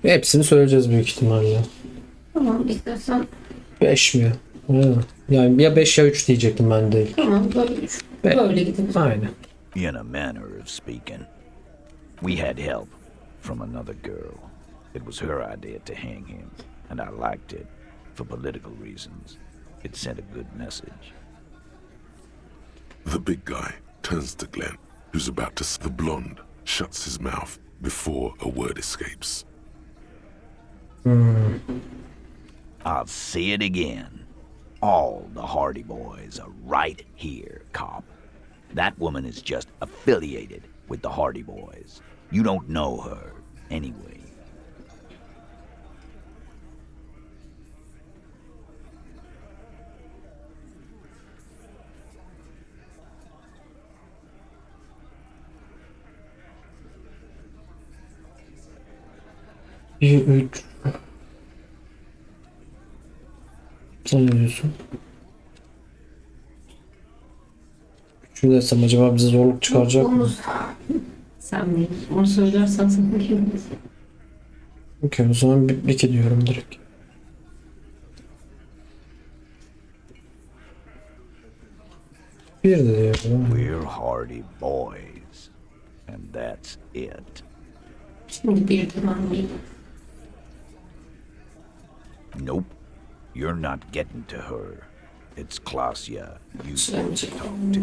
Hepsini söyleyeceğiz büyük ihtimalle. Tamam, istersen 5 mi? Yani ya 5 ya 3 diyecektim ben değil. tamam böyle gidelim. Aynen. In a manner of speaking, we had help from another girl. It was her idea to hang him, and I liked it for political reasons. It sent a good message. The big guy turns to Glenn, who's about to. The blonde shuts his mouth before a word escapes. I'll say it again. All the Hardy Boys are right here, cop. That woman is just affiliated with the Hardy Boys. You don't know her, anyway. Bir 3. Sen ne diyorsun? Üçünü desem acaba bize zorluk çıkaracak mı? Sen değil. Onu söylersen sana gelmez. Okey, o zaman 2 diyorum direkt. Bir de diyorum. We're Hardy Boys, and that's it. Şimdi bir tamam değil. Nope, you're not getting to her. It's Klasya you want to talk to.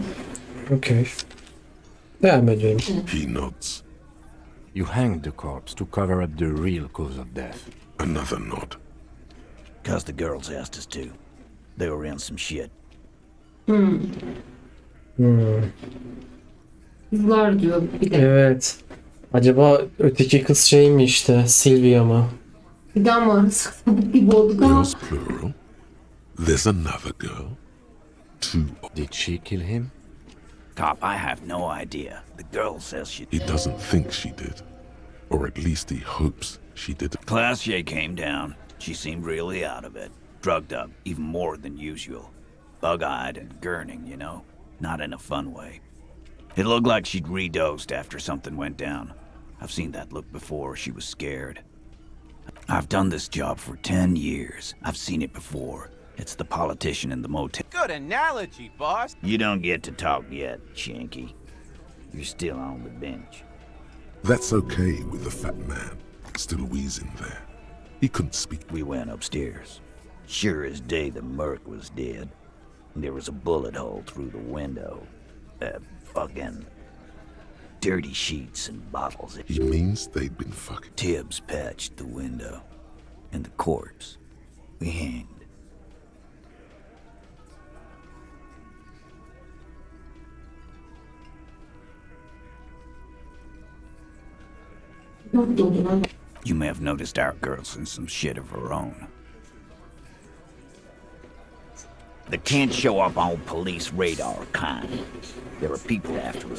Okay. Devam ediyorum. He nods. You hanged the corpse to cover up the real cause of death. Another nod. 'Cause the girls asked us to. They were in some shit. Kızlar diyor bir de. Evet. Acaba öteki kız şey mi işte? Sylvia mı? Bir daha mı arasık gibi olduk ama. Girls plural. There's another girl. 2. Did she kill him? Cop, I have no idea. The girl says she... He doesn't think she did. Or at least he hopes she did. Klasya came down. She seemed really out of it. Drugged up, even more than usual. Bug-eyed and gurning, you know? Not in a fun way. It looked like she'd redosed after something went down. I've seen that look before. She was scared. I've done this job for 10 years. I've seen it before. It's the politician in the motel. Good analogy, boss. You don't get to talk yet, Shanky. You're still on the bench. That's okay with the fat man, still wheezing there. He couldn't speak. We went upstairs. Sure as day the merc was dead. There was a bullet hole through the window. Fucking dirty sheets and bottles. He means they'd been fucking. Tibbs patched the window. And the corpse we hanged. You may have noticed our girl's in some shit of her own. The can't show up on police radar kind. There are people after her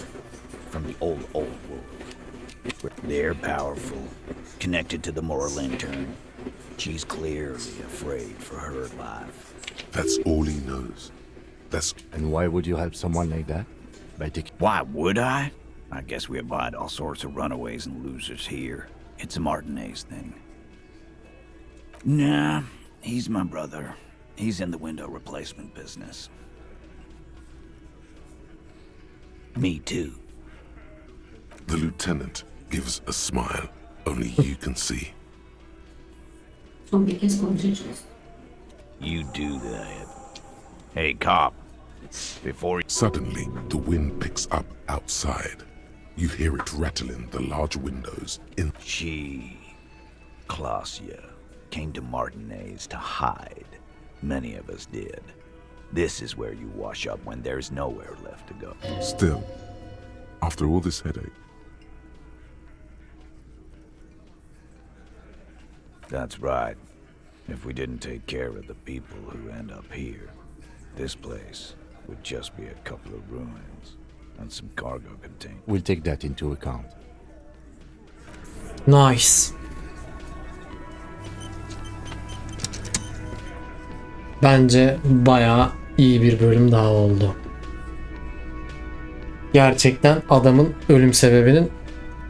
from the old world. They're powerful, connected to the moral intern. She's clearly afraid for her life. That's all he knows. And why would you help someone like that? By taking... Why would I? I guess we abide all sorts of runaways and losers here. It's a Martinaise'de thing. Nah, he's my brother. He's in the window replacement business. Me too. The lieutenant gives a smile only you can see. You do that. Hey, cop. Before... Suddenly, the wind picks up outside. You hear it rattling the large windows in... She, Klasya, came to Martinaise'de to hide. Many of us did. This is where you wash up when there's nowhere left to go. Still, after all this headache... That's right. If we didn't take care of the people who end up here, this place would just be a couple of ruins and some cargo containers. We'll take that into account. Nice. Bence bayağı iyi bir bölüm daha oldu. Gerçekten adamın ölüm sebebinin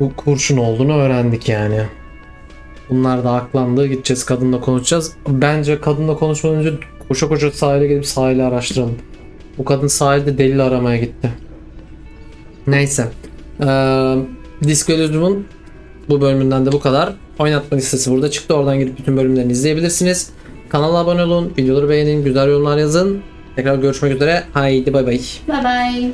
bu kurşun olduğunu öğrendik yani. Bunlar da aklandı. Gideceğiz, kadınla konuşacağız. Bence kadınla konuşmadan önce koşa koşa sahile gidip sahili araştıralım. Bu kadın sahilde delil aramaya gitti. Neyse. Elysium'un bu bölümünden de bu kadar. Oynatma listesi burada çıktı. Oradan gidip bütün bölümlerini izleyebilirsiniz. Kanala abone olun. Videoları beğenin. Güzel yorumlar yazın. Tekrar görüşmek üzere. Haydi bay bay. Bye bye.